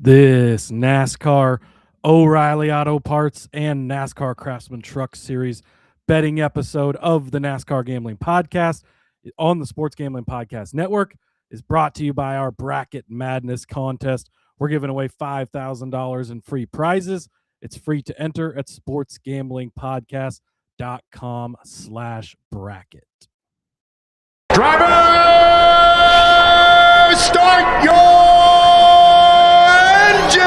This NASCAR O'Reilly Auto Parts and NASCAR Craftsman Truck Series betting episode of the NASCAR Gambling Podcast on the Sports Gambling Podcast Network is brought to you by our Bracket Madness contest. We're giving away $5,000 in free prizes. It's free to enter at sportsgamblingpodcast.com/bracket. Driver, start your engine!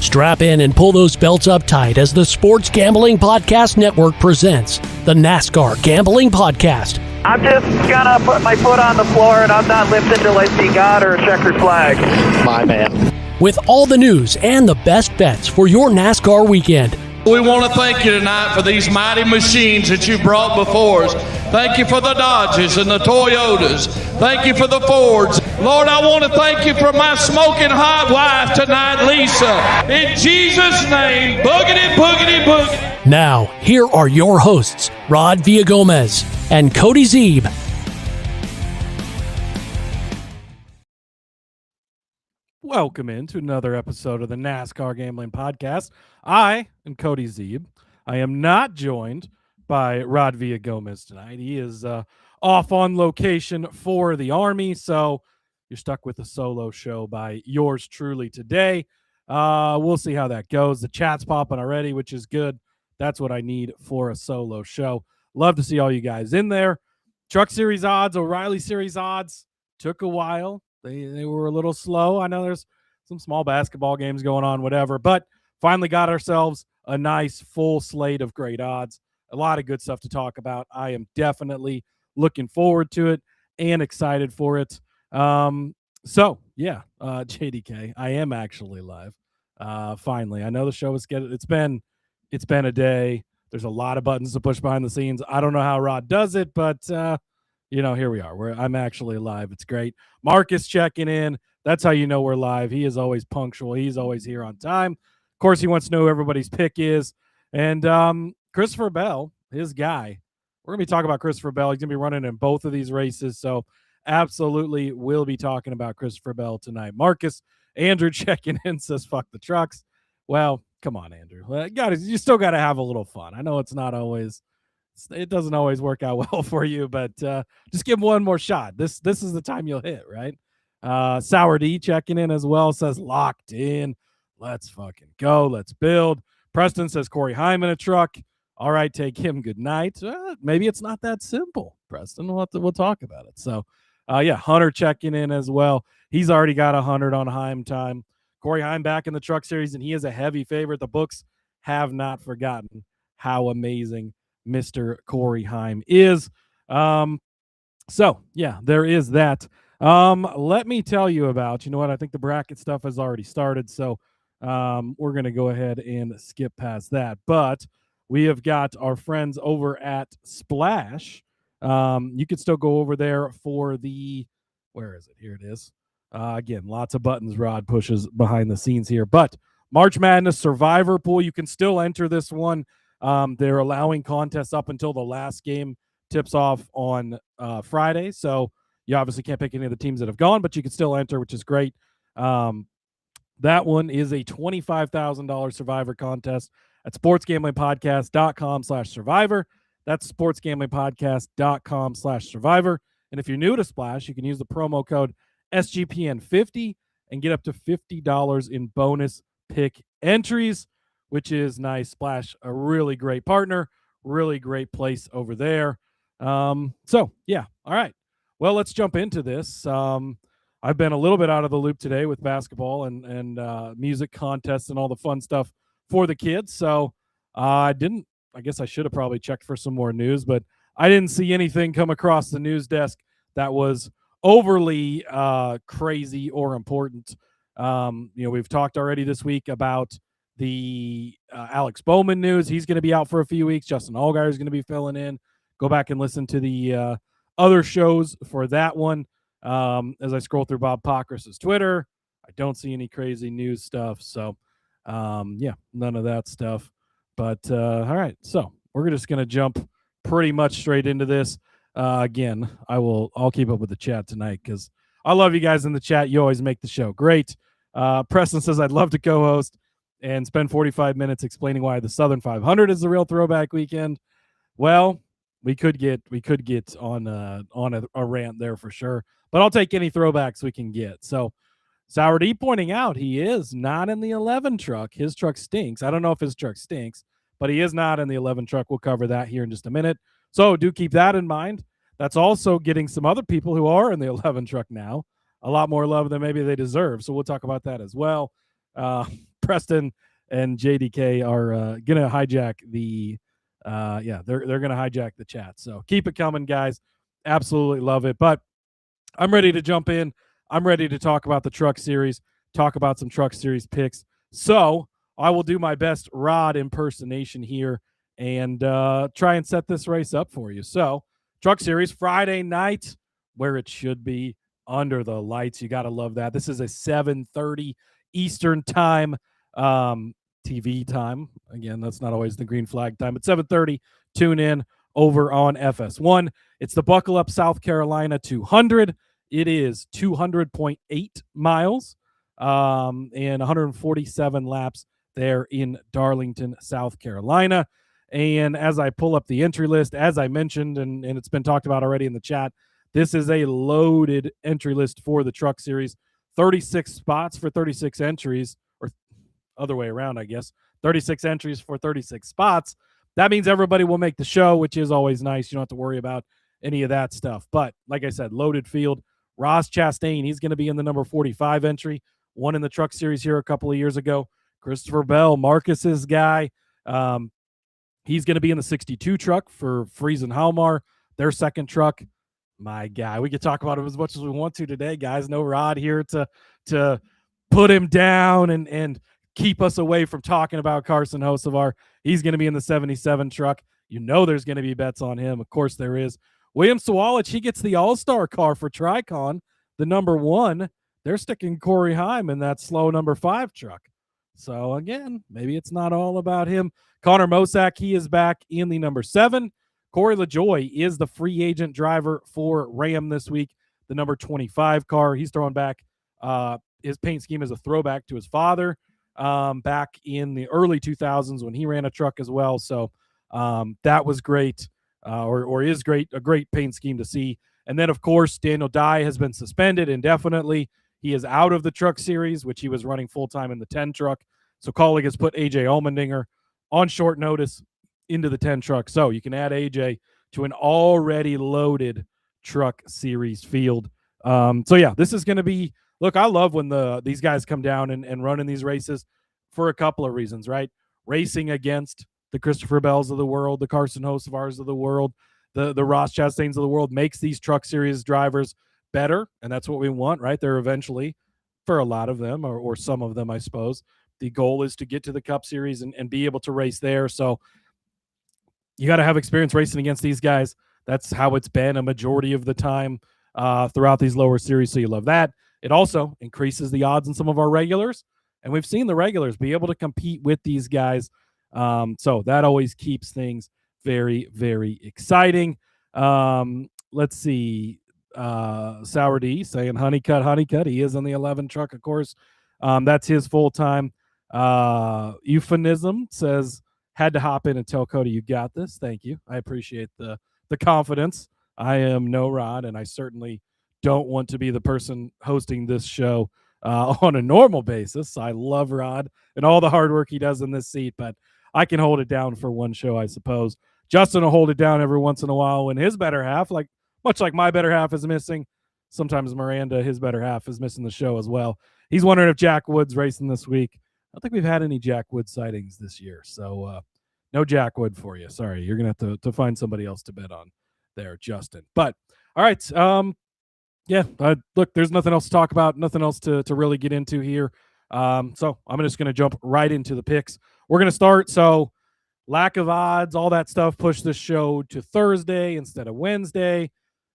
Strap in and pull those belts up tight as the Sports Gambling Podcast Network presents the NASCAR Gambling Podcast. I'm just gonna put my foot on the floor and I'm not lifting till I see God or a checkered flag. My man. With all the news and the best bets for your NASCAR weekend. We want to thank you tonight for these mighty machines that you brought before us. Thank you for the Dodges and the Toyotas. Thank you for the Fords. Lord, I want to thank you for my smoking hot wife tonight, Lisa. In Jesus' name, boogity, boogity, boogity. Now, here are your hosts, Rod Villagomez and Cody Zeeb. Welcome into another episode of the NASCAR Gambling Podcast. I am Cody Zeeb. I am not joined by Rod Villagomez tonight. He is off on location for the Army, so you're stuck with a solo show by yours truly today. We'll see how that goes. The chat's popping already, which is good. That's what I need for a solo show. Love to see all you guys in there. Truck Series odds, O'Reilly Series odds. Took a while. They were a little slow. I know there's some small basketball games going on, whatever, but finally got ourselves a nice full slate of great odds. A lot of good stuff to talk about. I am definitely looking forward to it and excited for it. JDK, I am actually live. Finally, I know the show was it's been a day. There's a lot of buttons to push behind the scenes. I don't know how Rod does it, but here we are. I'm actually live. It's great. Marcus checking in. That's how you know we're live. He is always punctual. He's always here on time. Of course, he wants to know who everybody's pick is. And Christopher Bell, his guy. We're going to be talking about Christopher Bell. He's going to be running in both of these races. So absolutely we'll be talking about Christopher Bell tonight. Marcus, Andrew checking in, says fuck the trucks. Well, come on, Andrew. You still got to have a little fun. I know it doesn't always work out well for you, but just give him one more shot. This is the time you'll hit, right? Sour D checking in as well, says locked in. Let's fucking go. Let's build. Preston says Corey Hyman a truck. All right, take him. Good night. Maybe it's not that simple, Preston. We'll talk about it. So, Hunter checking in as well. He's already got 100 on Heim time. Corey Hyman back in the Truck Series, and he is a heavy favorite. The books have not forgotten how amazing Mr. Corey Hyman is. There is that. Let me tell you about, I think the bracket stuff has already started, so we're going to go ahead and skip past that. But we have got our friends over at Splash you could still go over there for the, where is it? Here it is. Again, lots of buttons Rod pushes behind the scenes here. But March Madness Survivor Pool, you can still enter this one. They're allowing contests up until the last game tips off on Friday. So you obviously can't pick any of the teams that have gone, but you can still enter, which is great. That one is a $25,000 Survivor contest at sportsgamblingpodcast.com/survivor. That's sportsgamblingpodcast.com/survivor. And if you're new to Splash, you can use the promo code SGPN50 and get up to $50 in bonus pick entries, which is nice. Splash, a really great partner, really great place over there. So, yeah. All right. Well, let's jump into this. I've been a little bit out of the loop today with basketball and music contests and all the fun stuff for the kids. So I guess I should have probably checked for some more news, but I didn't see anything come across the news desk that was overly crazy or important. We've talked already this week about the Alex Bowman news. He's going to be out for a few weeks. Justin Allgaier is going to be filling in. Go back and listen to the other shows for that one. As I scroll through Bob Pockrass's Twitter, I don't see any crazy news stuff. So, none of that stuff. But all right, so we're just going to jump pretty much straight into this. Again, I'll keep up with the chat tonight because I love you guys in the chat. You always make the show great. Preston says, I'd love to co-host and spend 45 minutes explaining why the Southern 500 is the real throwback weekend. Well, we could get on a rant there for sure, but I'll take any throwbacks we can get. So Sour D pointing out he is not in the 11 truck. His truck stinks. I don't know if his truck stinks, but he is not in the 11 truck. We'll cover that here in just a minute. So do keep that in mind. That's also getting some other people who are in the 11 truck now a lot more love than maybe they deserve. So we'll talk about that as well. Preston and JDK are going to hijack the they're going to hijack the chat. So keep it coming, guys. Absolutely love it. But I'm ready to jump in. I'm ready to talk about the Truck Series, talk about some Truck Series picks. So I will do my best Rod impersonation here and try and set this race up for you. So Truck Series Friday night, where it should be, under the lights. You got to love that. This is a 7:30 Eastern time, TV time. Again, that's not always the green flag time, but 7:30. Tune in over on FS1. It's the Buckle Up South Carolina 200. It is 200.8 miles and 147 laps there in Darlington, South Carolina. And as I pull up the entry list, as I mentioned, and it's been talked about already in the chat, this is a loaded entry list for the Truck Series. 36 spots for 36 entries, or other way around, I guess. 36 entries for 36 spots. That means everybody will make the show, which is always nice. You don't have to worry about any of that stuff. But like I said, loaded field. Ross Chastain, he's going to be in the number 45 entry. Won in the Truck Series here a couple of years ago. Christopher Bell, Marcus's guy. He's going to be in the 62 truck for Friesen Halmar, their second truck. My guy, we could talk about him as much as we want to today, guys. No Rod here to put him down and keep us away from talking about Carson Hocevar. He's going to be in the 77 truck. You know there's going to be bets on him. Of course there is. William Sawalich, he gets the all-star car for Tricon, the number 1. They're sticking Corey Heim in that slow number 5 truck. So, again, maybe it's not all about him. Connor Mosack, he is back in the number 7. Corey LaJoie is the free agent driver for Ram this week, the number 25 car. He's throwing back. His paint scheme is a throwback to his father back in the early 2000s when he ran a truck as well. So that was great, or is great, a great paint scheme to see. And then, of course, Daniel Dye has been suspended indefinitely. He is out of the Truck Series, which he was running full-time in the 10 truck. So Kaulig has put A.J. Allmendinger on short notice into the 10 truck. So you can add AJ to an already loaded Truck Series field. This is going to be, look, I love when these guys come down and run in these races for a couple of reasons, right? Racing against the Christopher Bells of the world, the Carson Hocevars of the world, the Ross Chastains of the world, makes these Truck Series drivers better. And that's what we want, right? They're eventually, for a lot of them, or some of them, I suppose, the goal is to get to the Cup Series and be able to race there. So you got to have experience racing against these guys. That's how it's been a majority of the time throughout these lower series. So you love that. It also increases the odds in some of our regulars. And we've seen the regulars be able to compete with these guys. So that always keeps things very, very exciting. Let's see. Sour D saying Honeycutt. He is on the 11 truck, of course. That's his full time. Euphemism says, had to hop in and tell Cody you got this. Thank you. I appreciate the confidence. I am no Rod, and I certainly don't want to be the person hosting this show on a normal basis. I love Rod and all the hard work he does in this seat, but I can hold it down for one show, I suppose. Justin will hold it down every once in a while when his better half, much like my better half is missing. Sometimes Miranda, his better half, is missing the show as well. He's wondering if Jack Wood's racing this week. I don't think we've had any Jack Wood sightings this year, so no Jack Wood for you. Sorry, you're going to have to find somebody else to bet on there, Justin. But, all right, look, there's nothing else to talk about, nothing else to really get into here. So I'm just going to jump right into the picks. We're going to start, so lack of odds, all that stuff pushed this show to Thursday instead of Wednesday.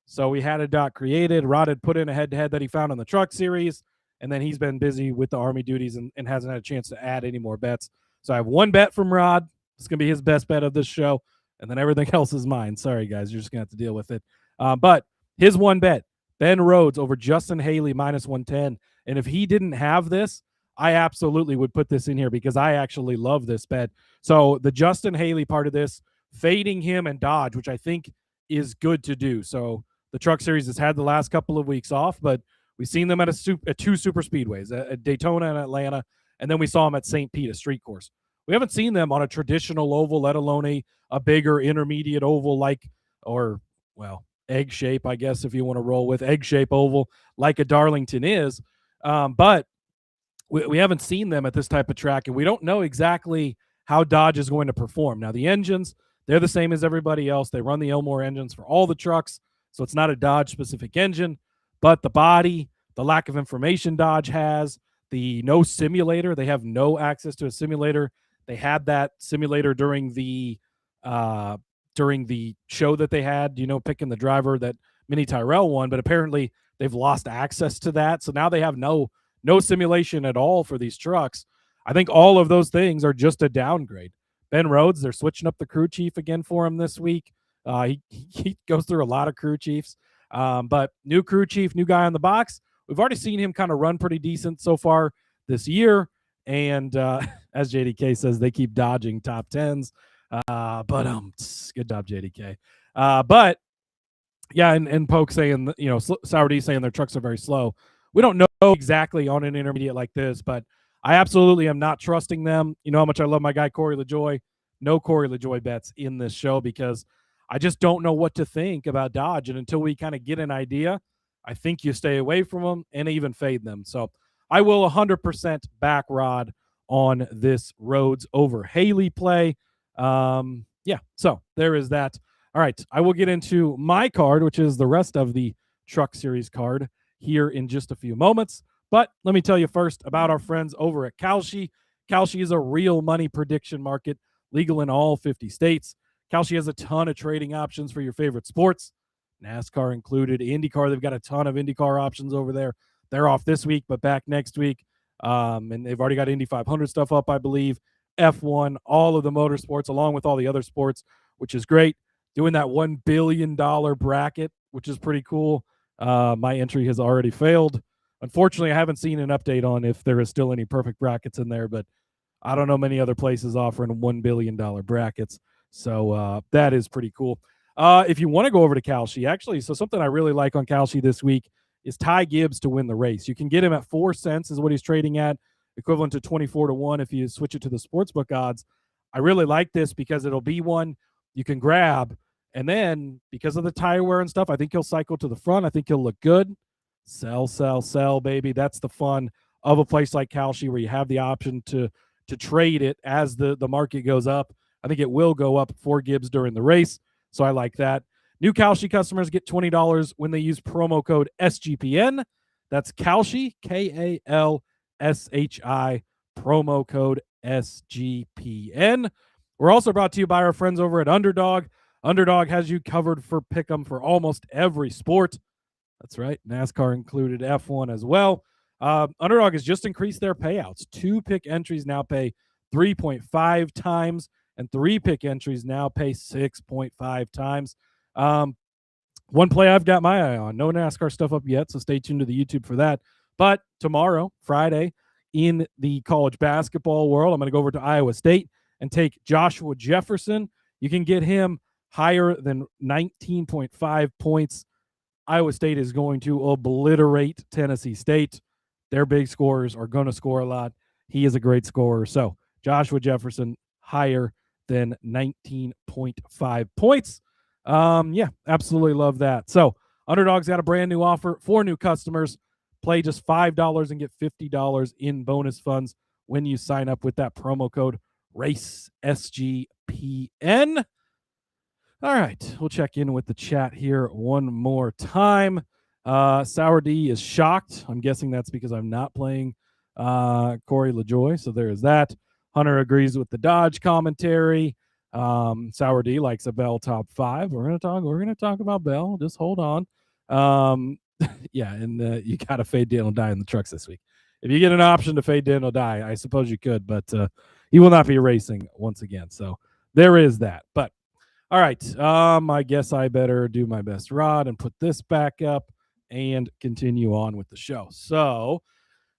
So we had a doc created. Rod had put in a head-to-head that he found on the Truck Series, and then he's been busy with the Army duties and hasn't had a chance to add any more bets. So I have one bet from Rod. It's going to be his best bet of this show, and then everything else is mine. Sorry, guys. You're just going to have to deal with it. But his one bet, Ben Rhodes over Justin Haley -110. And if he didn't have this, I absolutely would put this in here because I actually love this bet. So the Justin Haley part of this, fading him and Dodge, which I think is good to do. So the Truck Series has had the last couple of weeks off, but we've seen them at two super speedways, at Daytona and Atlanta, and then we saw them at St. Pete, a street course. We haven't seen them on a traditional oval, let alone a bigger intermediate oval egg shape, I guess, if you want to roll with egg shape oval like a Darlington is. But we haven't seen them at this type of track, and we don't know exactly how Dodge is going to perform. Now, the engines, they're the same as everybody else. They run the Elmore engines for all the trucks, so it's not a Dodge-specific engine. But the body, the lack of information Dodge has, the no simulator, they have no access to a simulator. They had that simulator during the show that they had, picking the driver that Minnie Tyrell won, but apparently they've lost access to that. So now they have no simulation at all for these trucks. I think all of those things are just a downgrade. Ben Rhodes, they're switching up the crew chief again for him this week. He goes through a lot of crew chiefs, but new crew chief, new guy on the box. We've already seen him kind of run pretty decent so far this year. And as JDK says, they keep dodging top 10s. But good job, JDK. But yeah, and Poke saying, Sour D saying their trucks are very slow. We don't know exactly on an intermediate like this, but I absolutely am not trusting them. You know how much I love my guy Corey LaJoy. No Corey LaJoy bets in this show because I just don't know what to think about Dodge. And until we kind of get an idea, I think you stay away from them and even fade them. So I will 100% back Rod on this Rhodes over Haley play. So there is that. All right, I will get into my card, which is the rest of the Truck Series card here in just a few moments. But let me tell you first about our friends over at Kalshi. Kalshi is a real money prediction market, legal in all 50 states. Kalshi has a ton of trading options for your favorite sports, NASCAR included, IndyCar. They've got a ton of IndyCar options over there. They're off this week, but back next week. And they've already got Indy 500 stuff up, I believe. F1, all of the motorsports, along with all the other sports, which is great. Doing that $1 billion bracket, which is pretty cool. My entry has already failed. Unfortunately, I haven't seen an update on if there is still any perfect brackets in there, but I don't know many other places offering $1 billion brackets. So that is pretty cool. If you want to go over to Kalshi, actually, so something I really like on Kalshi this week is Ty Gibbs to win the race. You can get him at 4 cents is what he's trading at, equivalent to 24-1 if you switch it to the sportsbook odds. I really like this because it'll be one you can grab. And then because of the tire wear and stuff, I think he'll cycle to the front. I think he'll look good. Sell, sell, sell, baby. That's the fun of a place like Kalshi where you have the option to trade it as the market goes up. I think it will go up for Gibbs during the race. So I like that. New Kalshi customers get $20 when they use promo code SGPN. That's Kalshi, Kalshi, promo code SGPN. We're also brought to you by our friends over at Underdog. Underdog has you covered for pick'em for almost every sport. That's right, NASCAR included, F1 as well. Underdog has just increased their payouts. 2-pick entries now pay 3.5 times, and 3-pick entries now pay 6.5 times. One play I've got my eye on. No NASCAR stuff up yet, so stay tuned to the YouTube for that. But tomorrow, Friday, in the college basketball world, I'm going to go over to Iowa State and take Joshua Jefferson. You can get him higher than 19.5 points. Iowa State is going to obliterate Tennessee State. Their big scorers are going to score a lot. He is a great scorer. So Joshua Jefferson higher than 19.5 points. Yeah, absolutely love that. So Underdog's got a brand new offer for new customers. Play just $5 and get $50 in bonus funds when you sign up with that promo code RACESGPN. All right, we'll check in with the chat here one more time. Sour D is shocked. I'm guessing that's because I'm not playing Corey LaJoy, so there is that. Hunter agrees with the Dodge commentary. Sour D likes a Bell top 5. We're gonna talk about Bell. Just hold on. Yeah, and you gotta fade Daniel Dye in the trucks this week. If you get an option to fade Daniel Dye, I suppose you could, but he will not be racing once again. So there is that. But all right, I guess I better do my best, Rod, and put this back up and continue on with the show. So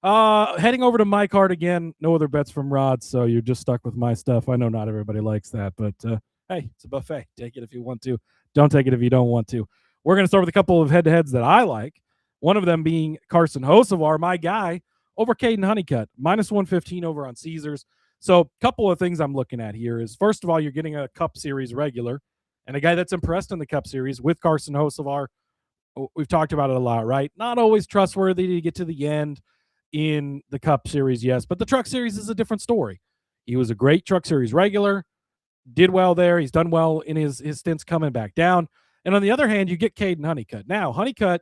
heading over to my card again. No other bets from Rod, so you're just stuck with my stuff. I know not everybody likes that, but hey, it's a buffet. Take it if you want to. Don't take it if you don't want to. We're going to start with a couple of head-to-heads that I like. One of them being Carson Hocevar, my guy, over Kayden Honeycutt, -115 over on Caesars. So a couple of things I'm looking at here is, first of all, you're getting a Cup Series regular and a guy that's impressed in the Cup Series with Carson Hocevar. We've talked about it a lot, right? Not always trustworthy to get to the end in the Cup Series, yes, but the Truck Series is a different story. He was a great Truck Series regular, did well there. He's done well in his stints coming back down. And on the other hand, you get Kayden Honeycutt. Now, Honeycutt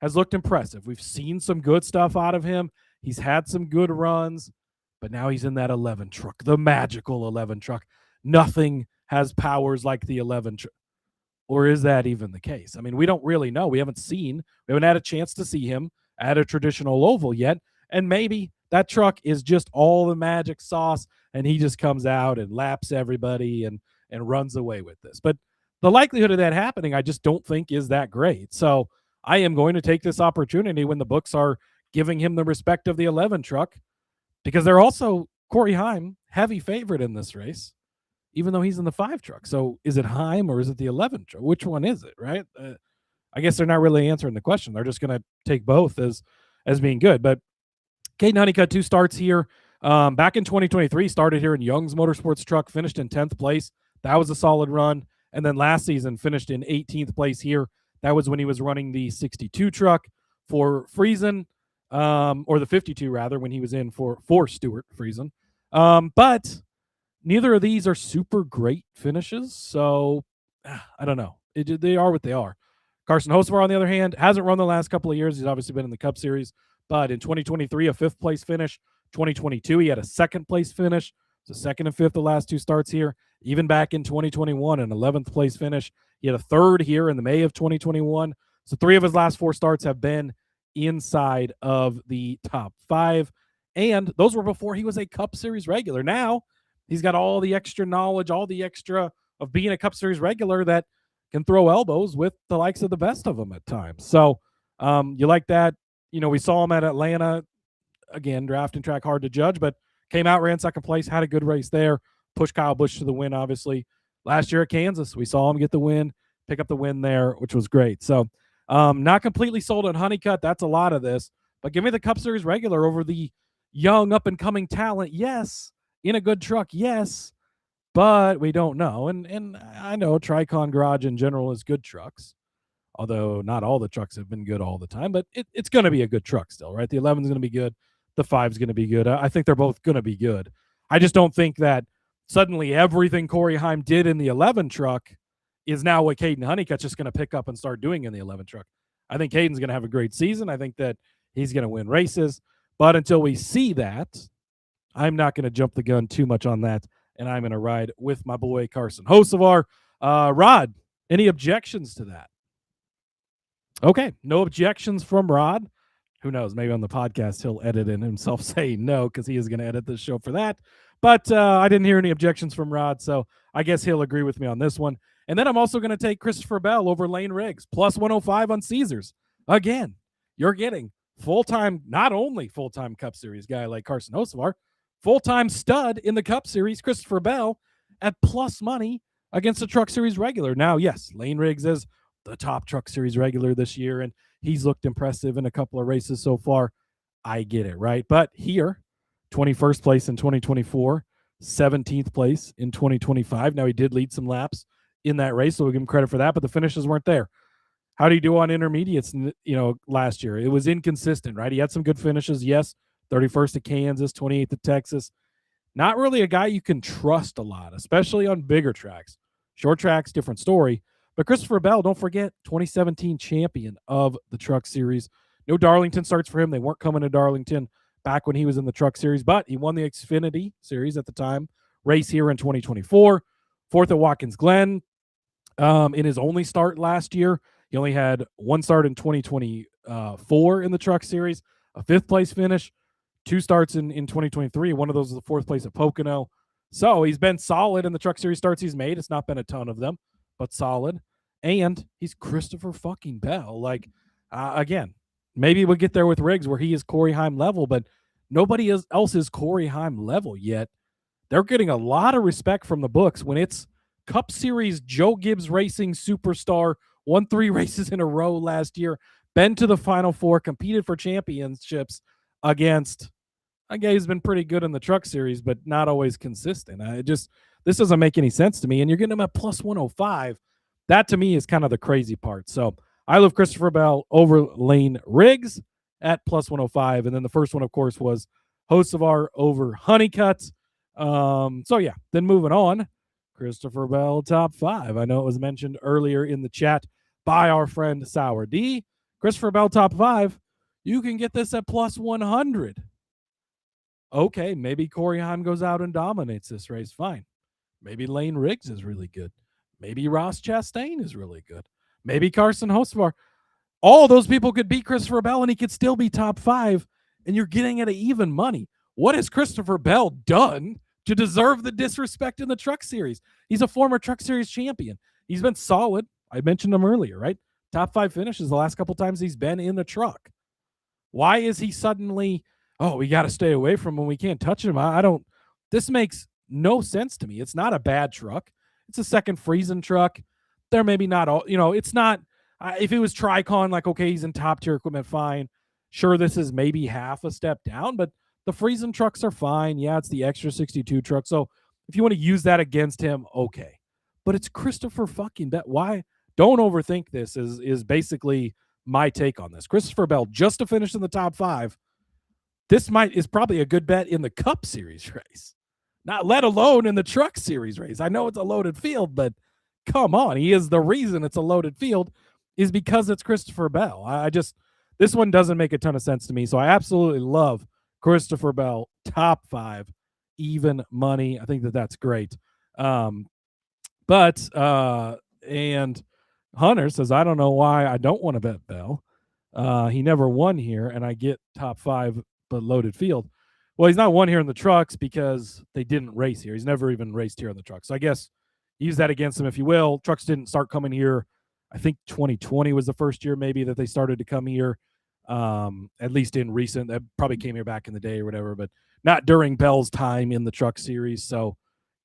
has looked impressive. We've seen some good stuff out of him. He's had some good runs, but now he's in that 11 truck, the magical 11 truck. Nothing has powers like the 11 truck. Or is that even the case? I mean, we don't really know. We haven't had a chance to see him at a traditional oval yet. And maybe that truck is just all the magic sauce, and he just comes out and laps everybody and runs away with this. But the likelihood of that happening, I just don't think is that great. So I am going to take this opportunity when the books are giving him the respect of the 11 truck, because they're also Corey Heim, heavy favorite in this race, even though he's in the 5 truck. So is it Heim or is it the 11 truck? Which one is it, right? I guess they're not really answering the question. They're just going to take both as being good. But Kayden Honeycutt, 2 starts here. Back in 2023, started here in Young's Motorsports truck, finished in 10th place. That was a solid run. And then last season finished in 18th place here. That was when he was running the 62 truck for Friesen, or the 52 rather, when he was in for Stewart Friesen. But neither of these are super great finishes, so I don't know. They are what they are. Carson Hocevar, on the other hand, hasn't run the last couple of years. He's obviously been in the Cup Series, but in 2023, a 5th place finish. 2022, he had a 2nd place finish. So 2nd and 5th the last 2 starts here. Even back in 2021, an 11th place finish. He had a 3rd here in the May of 2021. So 3 of his last 4 starts have been inside of the top 5. And those were before he was a Cup Series regular. Now he's got all the extra knowledge, all the extra of being a Cup Series regular that can throw elbows with the likes of the best of them at times. So you like that. You know, we saw him at Atlanta. Again, draft and track hard to judge, but came out, ran 2nd place, had a good race there. Pushed Kyle Busch to the win, obviously. Last year at Kansas, we saw him get the win, pick up the win there, which was great. So not completely sold on Honeycutt. That's a lot of this. But give me the Cup Series regular over the young, up-and-coming talent. Yes. In a good truck. Yes. But we don't know. And I know Tricon Garage in general is good trucks, although not all the trucks have been good all the time. But it's going to be a good truck still, right? The 11 is going to be good. The 5 is going to be good. I think they're both going to be good. I just don't think that suddenly everything Corey Heim did in the 11 truck is now what Kayden Honeycutt's just going to pick up and start doing in the 11 truck. I think Kayden's going to have a great season. I think that he's going to win races. But until we see that, I'm not going to jump the gun too much on that, and I'm going to ride with my boy Carson Hocevar. Rod, any objections to that? Okay, no objections from Rod. Who knows? Maybe on the podcast he'll edit in himself saying no because he is going to edit this show for that. But I didn't hear any objections from Rod, so I guess he'll agree with me on this one. And then I'm also going to take Christopher Bell over Lane Riggs, plus 105 on Caesars. Again, you're getting full-time, not only full-time Cup Series guy like Carson Hocevar, full-time stud in the Cup Series, Christopher Bell, at plus money against a Truck Series regular. Now, yes, Lane Riggs is the top Truck Series regular this year, and he's looked impressive in a couple of races so far. I get it, right? But here, 21st place in 2024, 17th place in 2025. Now, he did lead some laps in that race, so we'll give him credit for that, but the finishes weren't there. How do you do on intermediates, last year? It was inconsistent, right? He had some good finishes, yes, 31st at Kansas, 28th at Texas. Not really a guy you can trust a lot, especially on bigger tracks. Short tracks, different story. But Christopher Bell, don't forget, 2017 champion of the Truck Series. No Darlington starts for him. They weren't coming to Darlington back when he was in the Truck Series, but he won the Xfinity Series at the time, race here in 2024. Fourth at Watkins Glen in his only start last year. He only had one start in 2024 in the Truck Series, a fifth-place finish, two starts in 2023. One of those was the fourth place at Pocono. So he's been solid in the Truck Series starts he's made. It's not been a ton of them, but solid. And he's Christopher fucking Bell. Again, maybe we'll get there with Riggs where he is Corey Heim level, but nobody else is Corey Heim level yet. They're getting a lot of respect from the books when it's Cup Series Joe Gibbs Racing superstar, won 3 races in a row last year, been to the Final Four, competed for championships against a guy who's been pretty good in the Truck Series, but not always consistent. This doesn't make any sense to me. And you're getting him at plus 105. That to me is kind of the crazy part. So I love Christopher Bell over Lane Riggs at plus 105. And then the first one, of course, was Hocevar over Honeycutt. Then moving on, Christopher Bell top 5. I know it was mentioned earlier in the chat by our friend Sour D. Christopher Bell top 5. You can get this at plus 100. Okay, maybe Corey Heim goes out and dominates this race. Fine. Maybe Lane Riggs is really good. Maybe Ross Chastain is really good. Maybe Carson Hocevar. All those people could beat Christopher Bell, and he could still be top 5, and you're getting it at even money. What has Christopher Bell done to deserve the disrespect in the Truck Series? He's a former Truck Series champion. He's been solid. I mentioned him earlier, right? Top 5 finishes the last couple times he's been in the truck. Why is he suddenly, we got to stay away from him, we can't touch him? This makes no sense to me. It's not a bad truck. It's a second Friesen truck. They're maybe not all, it's not, if it was Tricon, like, okay, he's in top tier equipment, fine. Sure, this is maybe half a step down, but the Friesen trucks are fine. Yeah, it's the extra 62 truck. So if you want to use that against him, okay. But it's Christopher fucking Bell. Why? Don't overthink this is basically my take on this. Christopher Bell, just to finish in the top 5, this is probably a good bet in the Cup Series race. Not let alone in the Truck Series race. I know it's a loaded field, but come on. He is the reason it's a loaded field is because it's Christopher Bell. This one doesn't make a ton of sense to me. So I absolutely love Christopher Bell, top 5, even money. I think that's great. And Hunter says, I don't know why I don't want to bet Bell. He never won here, and I get top 5, but loaded field. Well, he's not won here in the trucks because they didn't race here. He's never even raced here in the trucks. So I guess use that against him if you will. Trucks didn't start coming here. I think 2020 was the first year maybe that they started to come here, at least in recent. That probably came here back in the day or whatever, but not during Bell's time in the Truck Series. So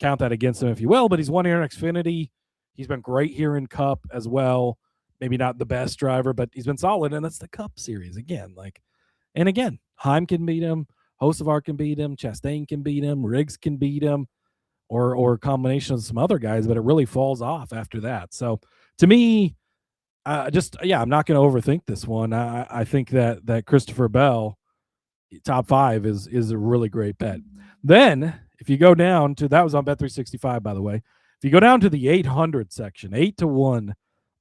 count that against him if you will. But he's won here in Xfinity. He's been great here in Cup as well. Maybe not the best driver, but he's been solid, and that's the Cup Series again. And again, Heim can beat him. Hocevar can beat him. Chastain can beat him. Riggs can beat him, or a combination of some other guys, but it really falls off after that. So to me, I'm not going to overthink this one. I think that Christopher Bell, top 5, is a really great bet. Then if you go down to, that was on Bet365, by the way. If you go down to the 800 section, 8-1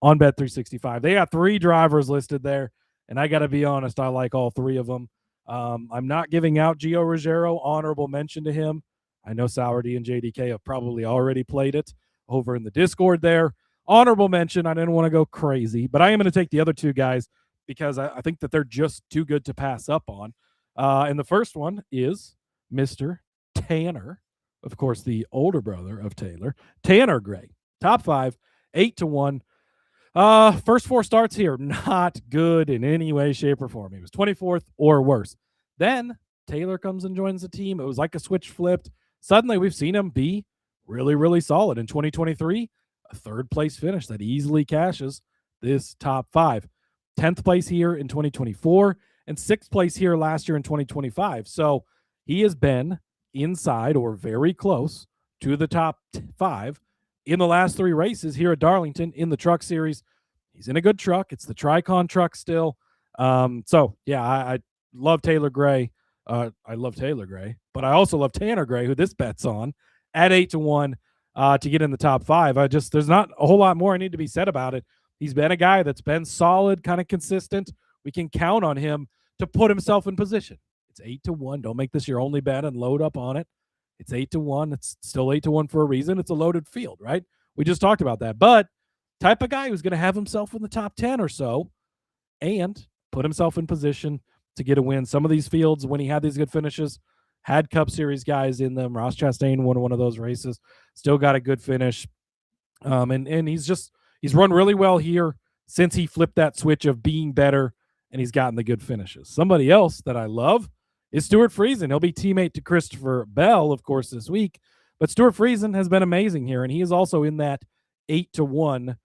on Bet365, they got 3 drivers listed there, and I got to be honest, I like all 3 of them. I'm not giving out Gio Ruggiero, honorable mention to him. I know Sourdy and JDK have probably already played it, over in the Discord there. Honorable mention, I didn't want to go crazy, but I am going to take the other two guys because I think that they're just too good to pass up on. And the first one is Mr. Tanner, of course, the older brother of Taylor. Tanner Gray, top 5, 8-1. First 4 starts here, not good in any way, shape, or form. He was 24th or worse. Then Taylor comes and joins the team. It was like a switch flipped. Suddenly, we've seen him be really, really solid. In 2023, a 3rd place finish that easily cashes this top 5. 10th place here in 2024 and 6th place here last year in 2025. So he has been inside or very close to the top 5 in the last 3 races here at Darlington in the truck series. He's in a good truck. It's the Tricon truck still. So yeah, I love Taylor Gray. I love Taylor Gray, but I also love Tanner Gray, who this bet's on at 8-1 to get in the top 5. There's not a whole lot more I need to be said about it. He's been a guy that's been solid, kind of consistent. We can count on him to put himself in position. It's 8-1. Don't make this your only bet and load up on it. It's 8-1. It's still 8-1 for a reason. It's a loaded field, right? We just talked about that. But type of guy who's going to have himself in the top 10 or so and put himself in position to get a win. Some of these fields, when he had these good finishes, had Cup Series guys in them. Ross Chastain won one of those races. Still got a good finish. And he's run really well here since he flipped that switch of being better, and he's gotten the good finishes. Somebody else that I love is Stewart Friesen. He'll be teammate to Christopher Bell, of course, this week. But Stewart Friesen has been amazing here, and he is also in that 8-1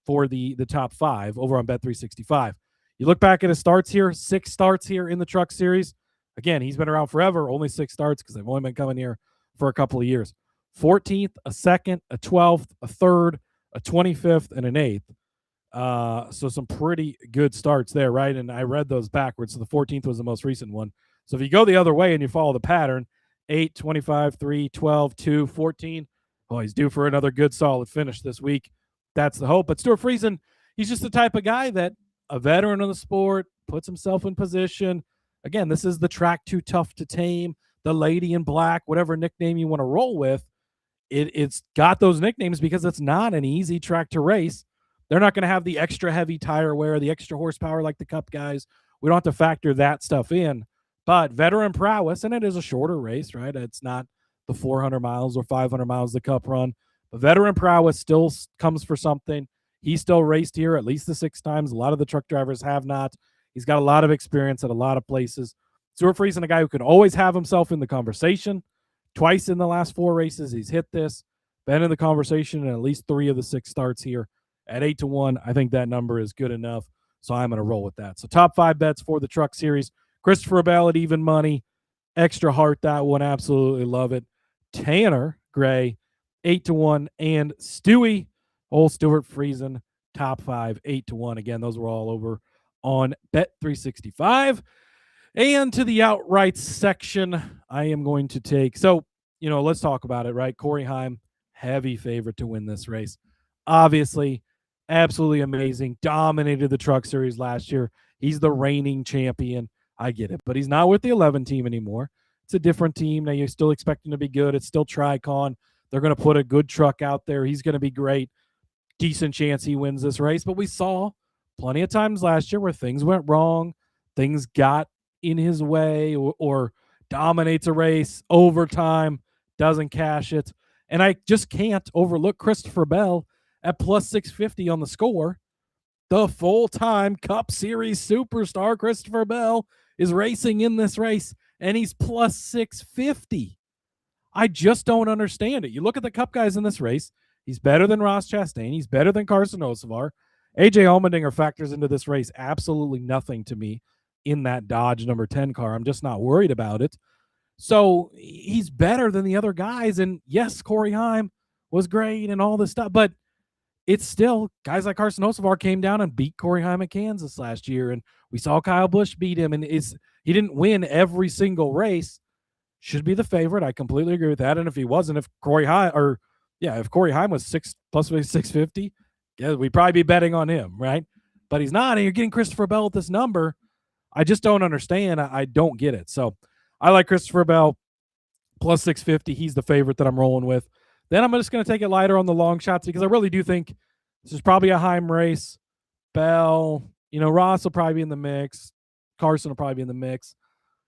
for the top 5 over on Bet365. You look back at his starts here, 6 starts here in the Truck Series. Again, he's been around forever, only 6 starts because they've only been coming here for a couple of years. 14th, a 2nd, a 12th, a 3rd, a 25th, and an 8th. So some pretty good starts there, right? And I read those backwards. So the 14th was the most recent one. So if you go the other way and you follow the pattern, 8, 25, 3, 12, 2, 14. Oh, he's due for another good solid finish this week. That's the hope. But Stewart Friesen, he's just the type of guy that a veteran of the sport puts himself in position. Again, this is the track too tough to tame, the lady in black, whatever nickname you want to roll with. It's got those nicknames because it's not an easy track to race. They're not going to have the extra heavy tire wear, the extra horsepower like the Cup guys. We don't have to factor that stuff in. But veteran prowess, and it is a shorter race, right? It's not the 400 miles or 500 miles the Cup run. But veteran prowess still comes for something. He still raced here at least the 6 times. A lot of the truck drivers have not. He's got a lot of experience at a lot of places. Stewart Friesen, a guy who can always have himself in the conversation. Twice in the last 4 races, he's hit this. Been in the conversation in at least 3 of the 6 starts here. At 8-1, I think that number is good enough, so I'm going to roll with that. So top 5 bets for the Truck Series. Christopher Bell at even money. Extra heart, that one. Absolutely love it. Tanner Gray, 8-1. And Stewie, old Stewart Friesen, top 5, 8-1. Again, those were all over on Bet365. And to the outright section, I am going to take, let's talk about it, right? Corey Heim, heavy favorite to win this race. Obviously, absolutely amazing. Dominated the Truck Series last year. He's the reigning champion. I get it, but he's not with the 11 team anymore. It's a different team. Now you're still expecting to be good. It's still Tricon. They're going to put a good truck out there. He's going to be great. Decent chance he wins this race, but we saw plenty of times last year where things went wrong. Things got in his way or dominates a race, overtime, doesn't cash it. And I just can't overlook Christopher Bell at plus 650 on the score. The full-time Cup Series superstar Christopher Bell is racing in this race, and he's plus 650. I just don't understand it. You look at the Cup guys in this race. He's better than Ross Chastain. He's better than Carson Hocevar. AJ Allmendinger factors into this race absolutely nothing to me in that Dodge number 10 car. I'm just not worried about it. So he's better than the other guys. And yes, Corey Heim was great and all this stuff, but it's still guys like Carson Hocevar came down and beat Corey Heim at Kansas last year. And we saw Kyle Busch beat him, and he didn't win every single race. Should be the favorite. I completely agree with that. And if he wasn't, if Corey Heim was 6 plus 650, yeah, we'd probably be betting on him, right? But he's not, and you're getting Christopher Bell at this number. I just don't understand. I don't get it. So I like Christopher Bell plus 650. He's the favorite that I'm rolling with. Then I'm just going to take it lighter on the long shots because I really do think this is probably a Heim race. Bell, Ross will probably be in the mix. Carson will probably be in the mix.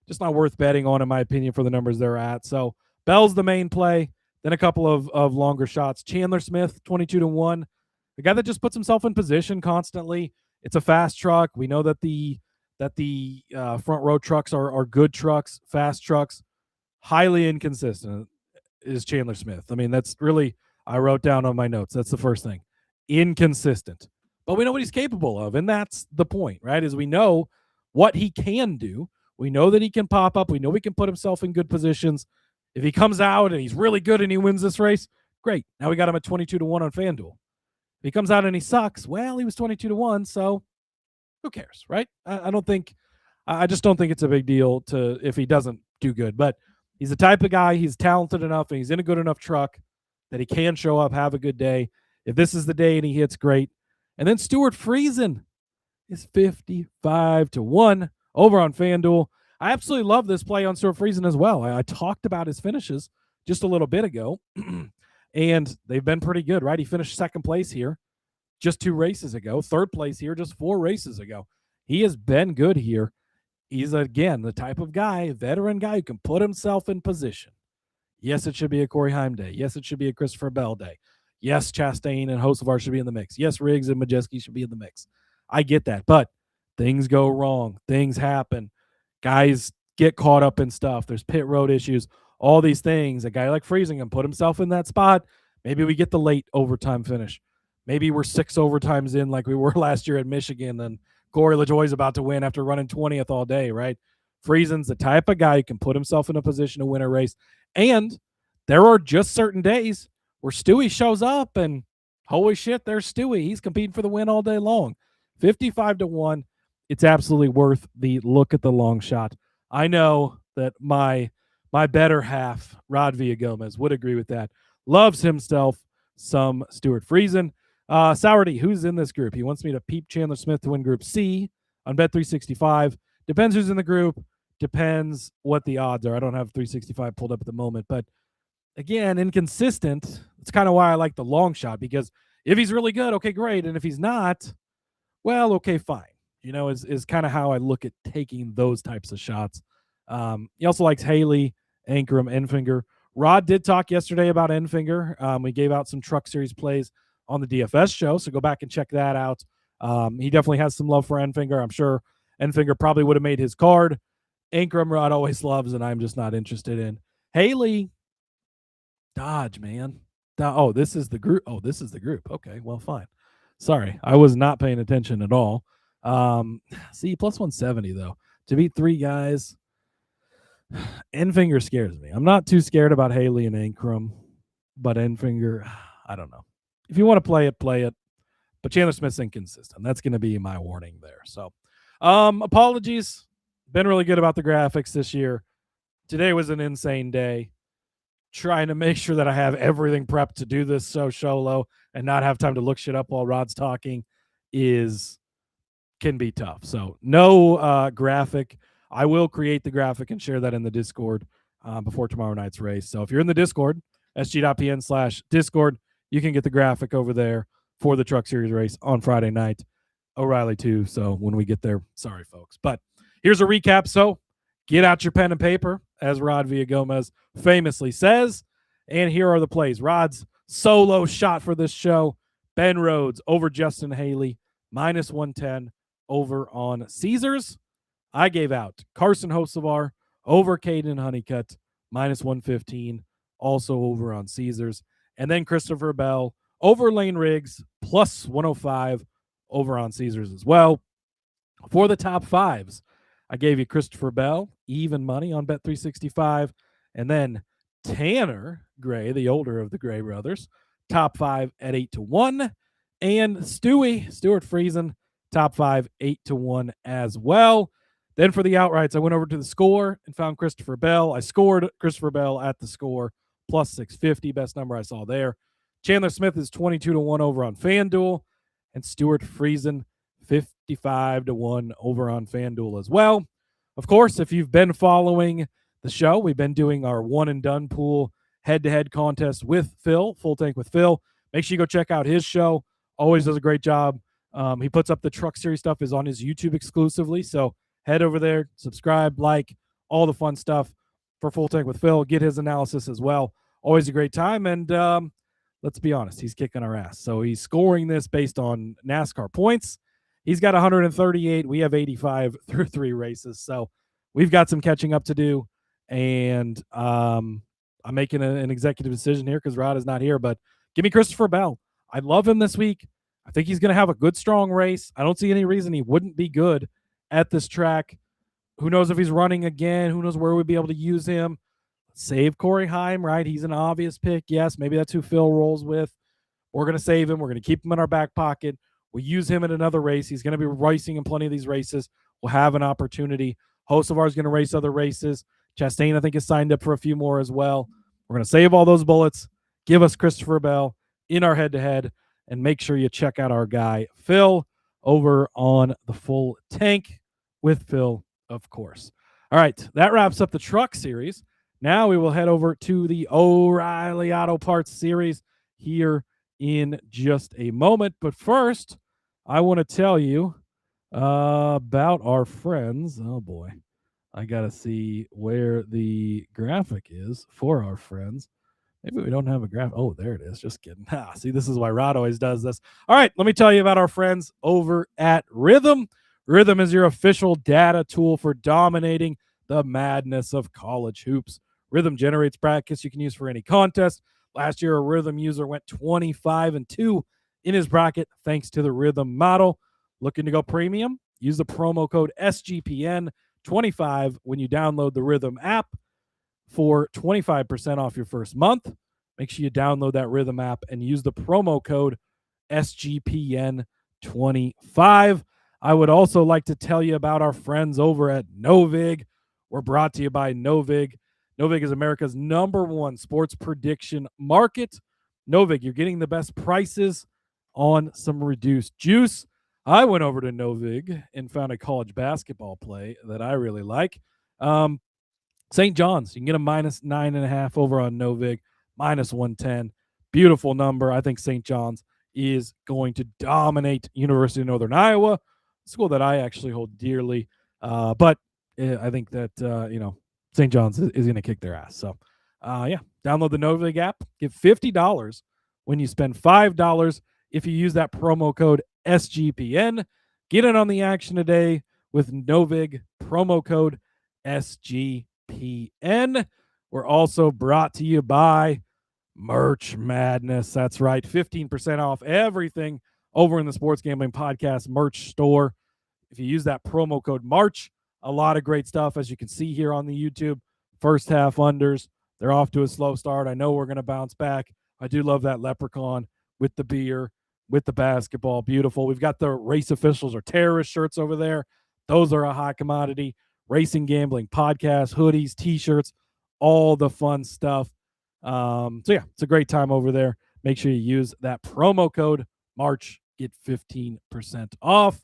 Just not worth betting on, in my opinion, for the numbers they're at. So Bell's the main play. Then a couple of longer shots. Chandler Smith, 22-1. The guy that just puts himself in position constantly. It's a fast truck. We know that the front row trucks are good trucks, fast trucks. Highly inconsistent is Chandler Smith. I mean, that's really, I wrote down on my notes. That's the first thing. Inconsistent. But we know what he's capable of, and that's the point, right? Is we know what he can do. We know that he can pop up. We know he can put himself in good positions. If he comes out and he's really good and he wins this race, great. Now we got him at 22-1 on FanDuel. If he comes out and he sucks, well, he was 22-1, so who cares, right? I just don't think it's a big deal if he doesn't do good. But he's the type of guy, he's talented enough, and he's in a good enough truck that he can show up, have a good day. If this is the day and he hits, great. And then Stewart Friesen is 55-1 over on FanDuel. I absolutely love this play on Stewart Friesen as well. I talked about his finishes just a little bit ago, and they've been pretty good, right? He finished second place here just 2 races ago, third place here just 4 races ago. He has been good here. He's, again, the type of guy, veteran guy who can put himself in position. Yes, it should be a Corey Heim day. Yes, it should be a Christopher Bell day. Yes, Chastain and Hocevar should be in the mix. Yes, Riggs and Majeski should be in the mix. I get that, but things go wrong. Things happen. Guys get caught up in stuff. There's pit road issues, all these things. A guy like Friesen can put himself in that spot. Maybe we get the late overtime finish. Maybe we're 6 overtimes in like we were last year at Michigan, and Corey LaJoie's about to win after running 20th all day, right? Friesen's the type of guy who can put himself in a position to win a race. And there are just certain days where Stewie shows up and holy shit, there's Stewie. He's competing for the win all day long. 55-1. It's absolutely worth the look at the long shot. I know that my better half, Rod Villagomez, would agree with that. Loves himself some Stewart Friesen. Sourdy, who's in this group? He wants me to peep Chandler Smith to win Group C on Bet365. Depends who's in the group. Depends what the odds are. I don't have 365 pulled up at the moment, but again, inconsistent. It's kind of why I like the long shot, because if he's really good, okay, great. And if he's not, well, okay, fine. Is kind of how I look at taking those types of shots. He also likes Haley, Ankrum, Enfinger. Rod did talk yesterday about Enfinger. We gave out some Truck Series plays on the DFS show, so go back and check that out. He definitely has some love for Enfinger. I'm sure Enfinger probably would have made his card. Ankrum, Rod always loves, and I'm just not interested in. Haley, Dodge, man. This is the group. Okay, well, fine. Sorry, I was not paying attention at all. See, plus 170 though to beat 3 guys. Enfinger scares me. I'm not too scared about Haley and Ankrum, but Enfinger, I don't know. If you want to play it. But Chandler Smith's inconsistent. That's going to be my warning there. So, apologies. Been really good about the graphics this year. Today was an insane day. Trying to make sure that I have everything prepped to do this solo and not have time to look shit up while Rod's talking can be tough. So no graphic. I will create the graphic and share that in the Discord before tomorrow night's race. So if you're in the Discord, sg.pn/Discord, you can get the graphic over there for the Truck Series race on Friday night. O'Reilly too. So when we get there, sorry folks. But here's a recap. So get out your pen and paper, as Rod Villagomez famously says. And here are the plays. Rod's solo shot for this show. Ben Rhodes over Justin Haley, -110 over on Caesars. I gave out Carson Hocevar over Kayden Honeycutt, -115, also over on Caesars. And then Christopher Bell over Lane Riggs, +105 over on Caesars as well. For the top 5s, I gave you Christopher Bell, even money on Bet365. And then Tanner Gray, the older of the Gray brothers, top 5 at 8-1. And Stewart Friesen, top 5, 8-1 as well. Then for the outrights, I went over to the score and found Christopher Bell. I scored Christopher Bell at the score, +650, best number I saw there. Chandler Smith is 22-1 over on FanDuel. And Stewart Friesen, 55-1 over on FanDuel as well. Of course, if you've been following the show, we've been doing our one and done pool head-to-head contest with Phil, Full Tank with Phil. Make sure you go check out his show. Always does a great job. He puts up the Truck Series stuff is on his YouTube exclusively. So head over there, subscribe, like, all the fun stuff for Full Tank with Phil. Get his analysis as well. Always a great time. And let's be honest, he's kicking our ass. So he's scoring this based on NASCAR points. He's got 138. We have 85 through 3 races. So we've got some catching up to do. And I'm making an executive decision here because Rod is not here. But give me Christopher Bell. I love him this week. I think he's going to have a good, strong race. I don't see any reason he wouldn't be good at this track. Who knows if he's running again? Who knows where we'd be able to use him? Save Corey Heim, right? He's an obvious pick. Yes, maybe that's who Phil rolls with. We're going to save him. We're going to keep him in our back pocket. We'll use him in another race. He's going to be racing in plenty of these races. We'll have an opportunity. Hocevar is going to race other races. Chastain, I think, is signed up for a few more as well. We're going to save all those bullets. Give us Christopher Bell in our head-to-head. And make sure you check out our guy, Phil, over on the Full Tank with Phil, of course. All right, that wraps up the Truck Series. Now we will head over to the O'Reilly Auto Parts Series here in just a moment. But first, I want to tell you about our friends. Oh, boy. I got to see where the graphic is for our friends. Maybe we don't have a graph. Oh, there it is. Just kidding. See, this is why Rod always does this. All right, let me tell you about our friends over at Rhythm. Rhythm is your official data tool for dominating the madness of college hoops. Rhythm generates brackets you can use for any contest. Last year, a Rhythm user went 25-2 in his bracket thanks to the Rhythm model. Looking to go premium? Use the promo code SGPN25 when you download the Rhythm app for 25% off your first month. Make sure you download that Rhythm app and use the promo code SGPN25. I would also like to tell you about our friends over at Novig. We're brought to you by Novig. Novig is America's #1 sports prediction market. Novig, you're getting the best prices on some reduced juice. I went over to Novig and found a college basketball play that I really like. St. John's, you can get a -9.5 over on Novig, -110. Beautiful number. I think St. John's is going to dominate University of Northern Iowa, a school that I actually hold dearly. But I think that, St. John's is going to kick their ass. So, download the Novig app. Get $50 when you spend $5 if you use that promo code SGPN. Get in on the action today with Novig, promo code SGPN. We're also brought to you by Merch Madness. That's right, 15% off everything over in the Sports Gambling Podcast merch store. If you use that promo code March, a lot of great stuff, as you can see here on the YouTube. First half unders, they're off to a slow start. I know we're going to bounce back. I do love that leprechaun with the beer, with the basketball. Beautiful. We've got the race officials or terrorist shirts over there. Those are a hot commodity. Racing Gambling Podcast, hoodies, T-shirts, all the fun stuff. It's a great time over there. Make sure you use that promo code March. Get 15% off.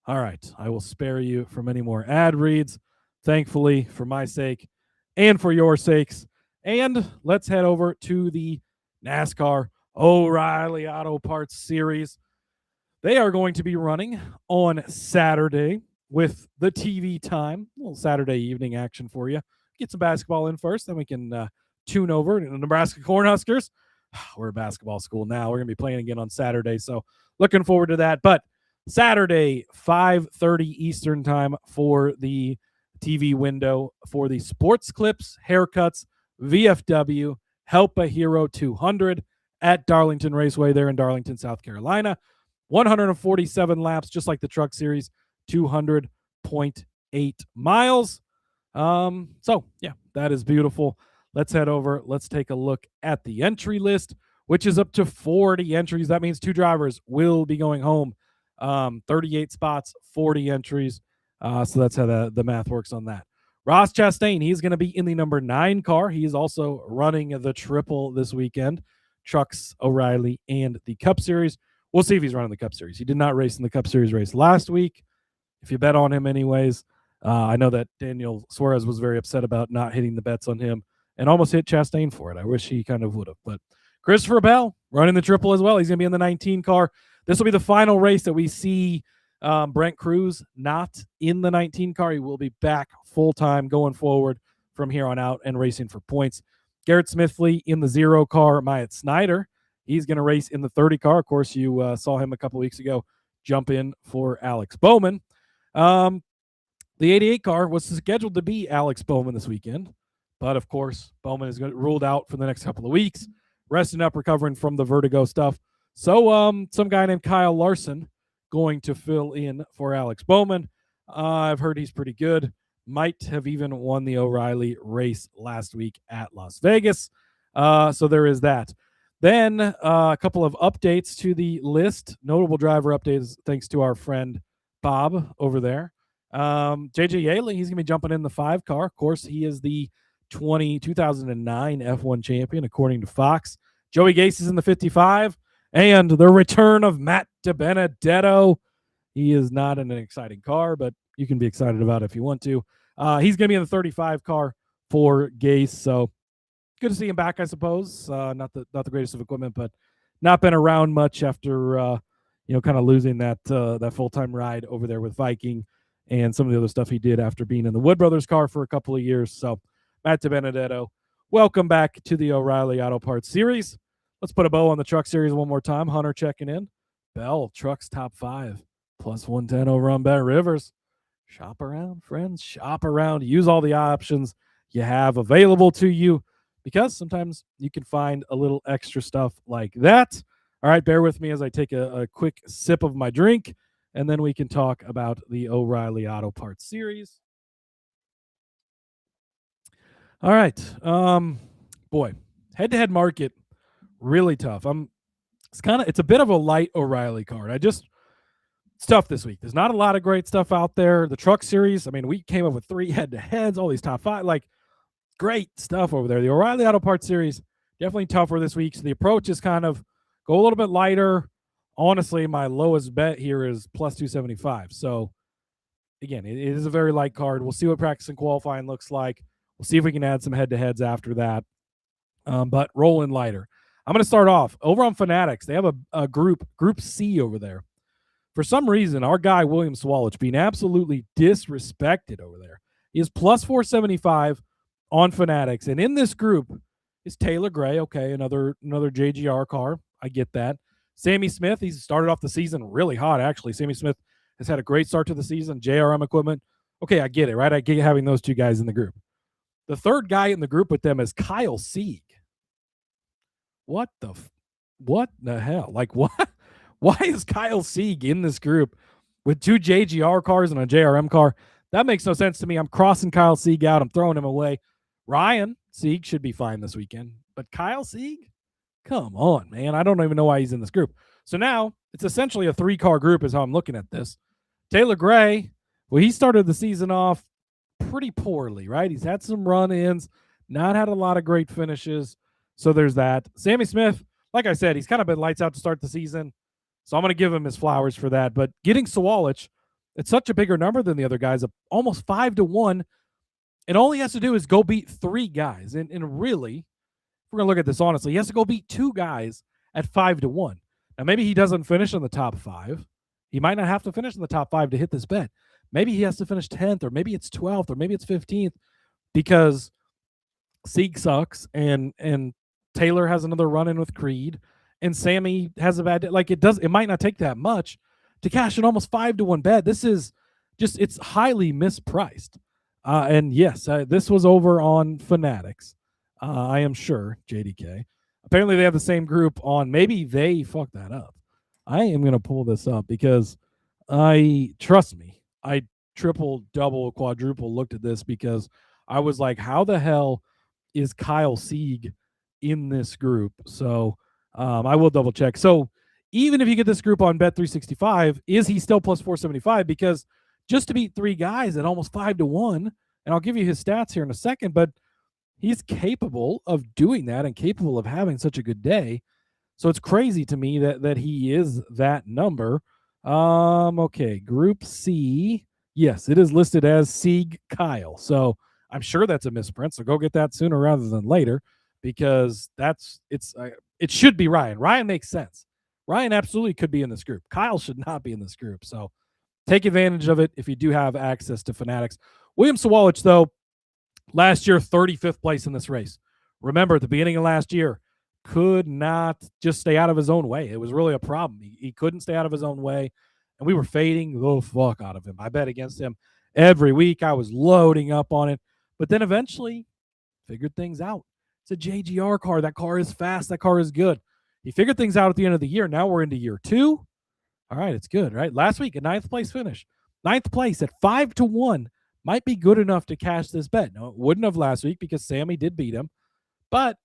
All right, I will spare you from any more ad reads, thankfully, for my sake and for your sakes. And let's head over to the NASCAR O'Reilly Auto Parts Series. They are going to be running on Saturday with the TV time. A little Saturday evening action for you. Get some basketball in first, then we can tune over to the Nebraska Cornhuskers. We're a basketball school now. We're going to be playing again on Saturday, so looking forward to that. But Saturday, 5:30 Eastern time for the TV window for the Sports Clips, Haircuts, VFW, Help a Hero 200 at Darlington Raceway there in Darlington, South Carolina. 147 laps, just like the Truck Series, 200.8 miles. That is beautiful. Let's head over. Let's take a look at the entry list, which is up to 40 entries. That means 2 drivers will be going home. 38 spots, 40 entries. So that's how the math works on that. Ross Chastain, he's going to be in the number 9 car. He is also running the triple this weekend, Trucks, O'Reilly, and the Cup Series. We'll see if he's running the Cup Series. He did not race in the Cup Series race last week. If you bet on him anyways, I know that Daniel Suarez was very upset about not hitting the bets on him and almost hit Chastain for it. I wish he kind of would have. But Christopher Bell running the triple as well. He's going to be in the 19 car. This will be the final race that we see Brent Cruz not in the 19 car. He will be back full-time going forward from here on out and racing for points. Garrett Smithley in the 0 car. Myatt Snyder, he's going to race in the 30 car. Of course, you saw him a couple weeks ago jump in for Alex Bowman. The 88 car was scheduled to be Alex Bowman this weekend, but of course, Bowman is ruled out for the next couple of weeks, resting up, recovering from the vertigo stuff. So some guy named Kyle Larson going to fill in for Alex Bowman. I've heard he's pretty good. Might have even won the O'Reilly race last week at Las Vegas. So there is that. Then a couple of updates to the list. Notable driver updates thanks to our friend Bob over there. JJ Yaley, he's going to be jumping in the 5 car. Of course, he is the 2009 F1 champion, according to Fox. Joey Gase is in the 55. And the return of Matt DiBenedetto. He is not in an exciting car, but you can be excited about it if you want to. He's going to be in the 35 car for Gase. So good to see him back, I suppose. Not the greatest of equipment, but not been around much after kind of losing that full-time ride over there with Viking and some of the other stuff he did after being in the Wood Brothers car for a couple of years. So Matt DiBenedetto, welcome back to the O'Reilly Auto Parts Series. Let's put a bow on the Truck Series one more time. Hunter checking in. Bell, Trucks top 5, plus 110 over on Bet Rivers. Shop around, friends. Shop around. Use all the options you have available to you, because sometimes you can find a little extra stuff like that. All right, bear with me as I take a quick sip of my drink, and then we can talk about the O'Reilly Auto Parts Series. All right. Boy, head-to-head market, really tough. It's a bit of a light O'Reilly card. It's tough this week. There's not a lot of great stuff out there. The Truck Series, I mean, we came up with 3 head-to-heads, all these top 5, like great stuff over there. The O'Reilly Auto Parts Series, definitely tougher this week. So the approach is kind of go a little bit lighter. Honestly, my lowest bet here is plus 275. So again, it is a very light card. We'll see what practice and qualifying looks like. We'll see if we can add some head-to-heads after that. But rolling lighter. I'm going to start off over on Fanatics. They have a group C over there. For some reason, our guy William Swalwich being absolutely disrespected over there. He is plus 475 on Fanatics, and in this group is Taylor Gray. Okay, another JGR car. I get that. Sammy Smith. He's started off the season really hot. Actually, Sammy Smith has had a great start to the season. JRM equipment. Okay, I get it. Right, I get having those 2 guys in the group. The third guy in the group with them is Kyle Sieg. What the hell? Like, what? Why is Kyle Sieg in this group with 2 JGR cars and a JRM car? That makes no sense to me. I'm crossing Kyle Sieg out. I'm throwing him away. Ryan Sieg should be fine this weekend. But Kyle Sieg? Come on, man. I don't even know why he's in this group. So now it's essentially a 3-car group is how I'm looking at this. Taylor Gray, well, he started the season off pretty poorly, right? He's had some run-ins, not had a lot of great finishes. So there's that. Sammy Smith, like I said, he's kind of been lights out to start the season. So I'm going to give him his flowers for that. But getting Swalwich, it's such a bigger number than the other guys, almost 5-1. And all he has to do is go beat 3 guys. And really, if we're going to look at this honestly, he has to go beat 2 guys at 5-1. Now, maybe he doesn't finish in the top 5. He might not have to finish in the top 5 to hit this bet. Maybe he has to finish 10th, or maybe it's 12th, or maybe it's 15th, because Sieg sucks and Taylor has another run-in with Creed, and Sammy has a bad day. Like, it might not take that much to cash an almost 5-1 bet. This is just, it's highly mispriced. And yes, this was over on Fanatics. I am sure, JDK. Apparently they have the same group on, maybe they fucked that up. I am going to pull this up because trust me, I triple, double, quadruple looked at this because I was like, how the hell is Kyle Sieg in this group? So I will double check. So even if you get this group on Bet365, is he still plus 475? Because just to beat 3 guys at almost 5-1, and I'll give you his stats here in a second, but he's capable of doing that and capable of having such a good day. So it's crazy to me that he is that number. Okay, Group C. Yes, it is listed as Sieg Kyle. So I'm sure that's a misprint, so go get that sooner rather than later, because it should be Ryan. Ryan makes sense. Ryan absolutely could be in this group. Kyle should not be in this group. So take advantage of it if you do have access to Fanatics. William Sawalich, though, last year, 35th place in this race. Remember, at the beginning of last year, could not just stay out of his own way. It was really a problem. He couldn't stay out of his own way, and we were fading the fuck out of him. I bet against him every week. I was loading up on it, but then eventually figured things out. It's a JGR car. That car is fast. That car is good. He figured things out at the end of the year. Now we're into year 2. All right, it's good, right? Last week, a 9th place finish. 9th place at 5-1 might be good enough to cash this bet. No, it wouldn't have last week because Sammy did beat him, but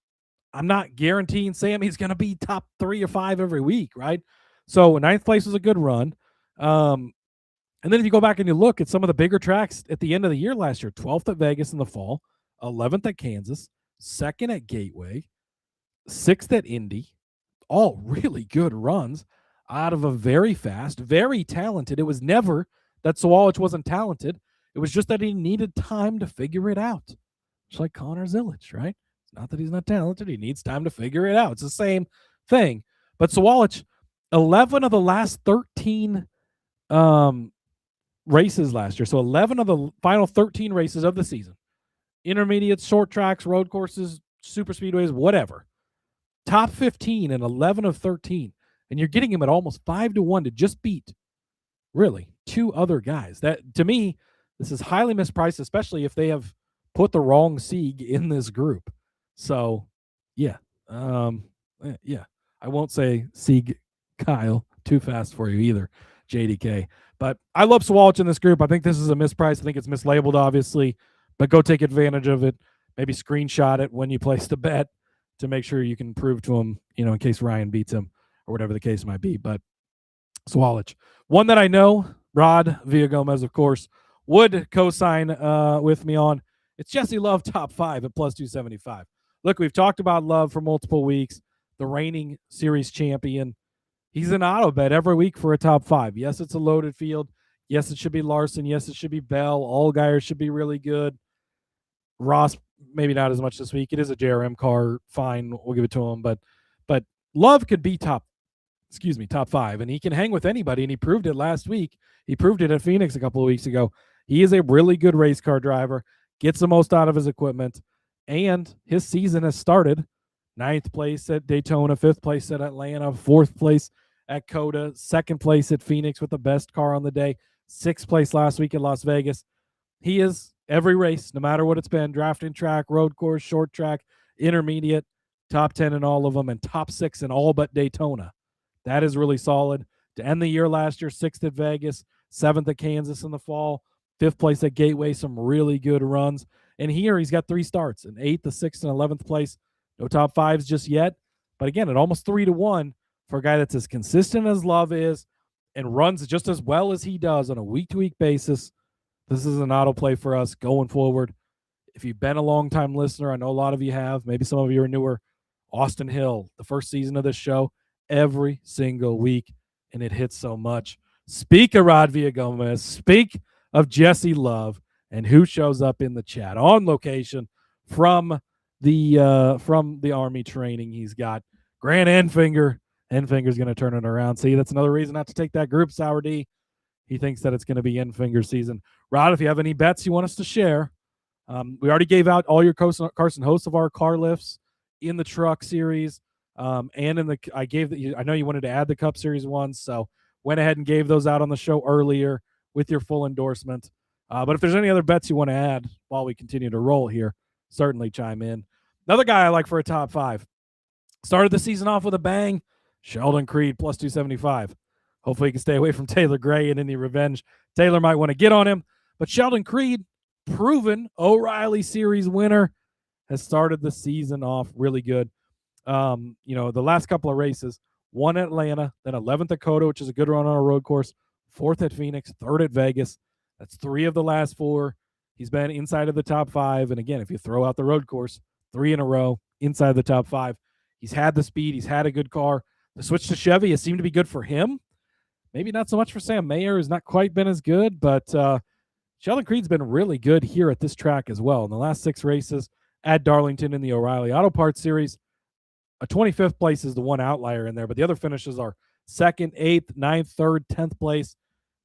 I'm not guaranteeing Sammy's going to be top 3 or 5 every week, right? So 9th place was a good run. And then if you go back and you look at some of the bigger tracks at the end of the year last year, 12th at Vegas in the fall, 11th at Kansas, 2nd at Gateway, 6th at Indy, all really good runs out of a very fast, very talented. It was never that Sawalich wasn't talented. It was just that he needed time to figure it out. Just like Connor Zilic, right? It's not that he's not talented. He needs time to figure it out. It's the same thing. But Sawalich, 11 of the last 13 races last year. So 11 of the final 13 races of the season. Intermediate, short tracks, road courses, super speedways, whatever. Top 15 and 11 of 13. And you're getting him at almost 5-1 to just beat, really, 2 other guys. That, to me, this is highly mispriced, especially if they have put the wrong Sieg in this group. So, yeah. Yeah. I won't say Sieg Kyle too fast for you either, JDK. But I love Sawalich in this group. I think this is a misprice. I think it's mislabeled, obviously. But go take advantage of it. Maybe screenshot it when you place the bet to make sure you can prove to him, in case Ryan beats him or whatever the case might be. But Sawalich. One that I know, Rod Villagomez, of course, would co-sign with me on. It's Jesse Love top 5 at plus 275. Look, we've talked about Love for multiple weeks. The reigning series champion. He's an auto bet every week for a top 5. Yes, it's a loaded field. Yes, it should be Larson. Yes, it should be Bell. Allgaier should be really good. Ross, maybe not as much this week. It is a JRM car. Fine, we'll give it to him. But Love could be top 5, and he can hang with anybody, and he proved it last week. He proved it at Phoenix a couple of weeks ago. He is a really good race car driver, gets the most out of his equipment, and his season has started. 9th place at Daytona, 5th place at Atlanta, 4th place at Coda, 2nd place at Phoenix with the best car on the day, 6th place last week at Las Vegas. He is every race, no matter what it's been, drafting track, road course, short track, intermediate, top 10 in all of them, and top 6 in all but Daytona. That is really solid. To end the year last year, 6th at Vegas, 7th at Kansas in the fall, 5th place at Gateway, some really good runs. And here he's got 3 starts, an 8th, a 6th, and 11th place. No top 5s just yet. But again, at almost 3-1 for a guy that's as consistent as Love is and runs just as well as he does on a week-to-week basis. This is an auto play for us going forward. If you've been a long-time listener, I know a lot of you have. Maybe some of you are newer. Austin Hill, the first season of this show, every single week, and it hits so much. Speak of Rod Villagomez, speak of Jesse Love, and who shows up in the chat on location from the Army training. He's got Grant Enfinger. Enfinger's going to turn it around. See, that's another reason not to take that group, Sour D. He thinks that it's going to be Enfinger season. Rod, if you have any bets you want us to share, we already gave out all your Carson Hocevar car lifts in the Truck Series, and in the I know you wanted to add the Cup Series ones, so went ahead and gave those out on the show earlier with your full endorsement. But if there's any other bets you want to add while we continue to roll here, certainly chime in. Another guy I like for a top 5. Started the season off with a bang. Sheldon Creed plus 275. Hopefully he can stay away from Taylor Gray and any revenge Taylor might want to get on him. But Sheldon Creed, proven O'Reilly Series winner, has started the season off really good. The last couple of races, 1 at Atlanta, then 11th at Coda, which is a good run on a road course, 4th at Phoenix, 3rd at Vegas. That's 3 of the last 4. He's been inside of the top 5. And again, if you throw out the road course, 3 in a row inside the top 5. He's had the speed. He's had a good car. The switch to Chevy has seemed to be good for him. Maybe not so much for Sam Mayer, who's not quite been as good, but Sheldon Creed's been really good here at this track as well. In the last 6 races at Darlington in the O'Reilly Auto Parts Series, a 25th place is the one outlier in there, but the other finishes are 2nd, 8th, 9th, 3rd, 10th place.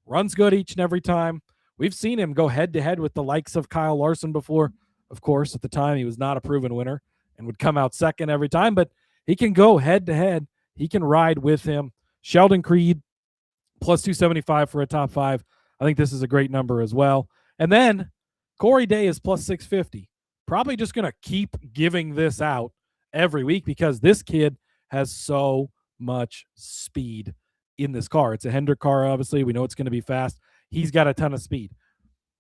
Runs good each and every time. We've seen him go head-to-head with the likes of Kyle Larson before. Of course, at the time, he was not a proven winner and would come out second every time, but he can go head-to-head. He can ride with him. Sheldon Creed, plus 275 for a top 5. I think this is a great number as well. And then Corey Day is plus 650. Probably just going to keep giving this out every week because this kid has so much speed in this car. It's a Hendrick car, obviously. We know it's going to be fast. He's got a ton of speed.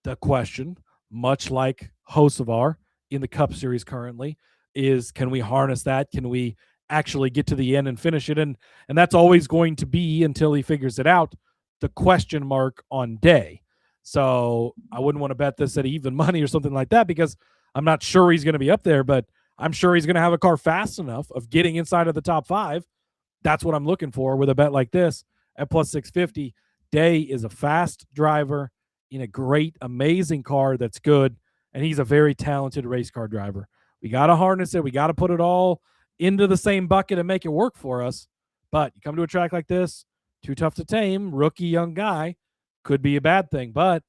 The question, much like Hocevar in the Cup Series currently, is can we harness that? Can we actually get to the end and finish it? And that's always going to be, until he figures it out, the question mark on Day. So I wouldn't want to bet this at even money or something like that because I'm not sure he's going to be up there, but I'm sure he's going to have a car fast enough of getting inside of the top 5. That's what I'm looking for with a bet like this at plus 650. Day is a fast driver in a great, amazing car that's good, and he's a very talented race car driver. We got to harness it. We got to put it all into the same bucket and make it work for us. But you come to a track like this, too tough to tame, rookie young guy, could be a bad thing. But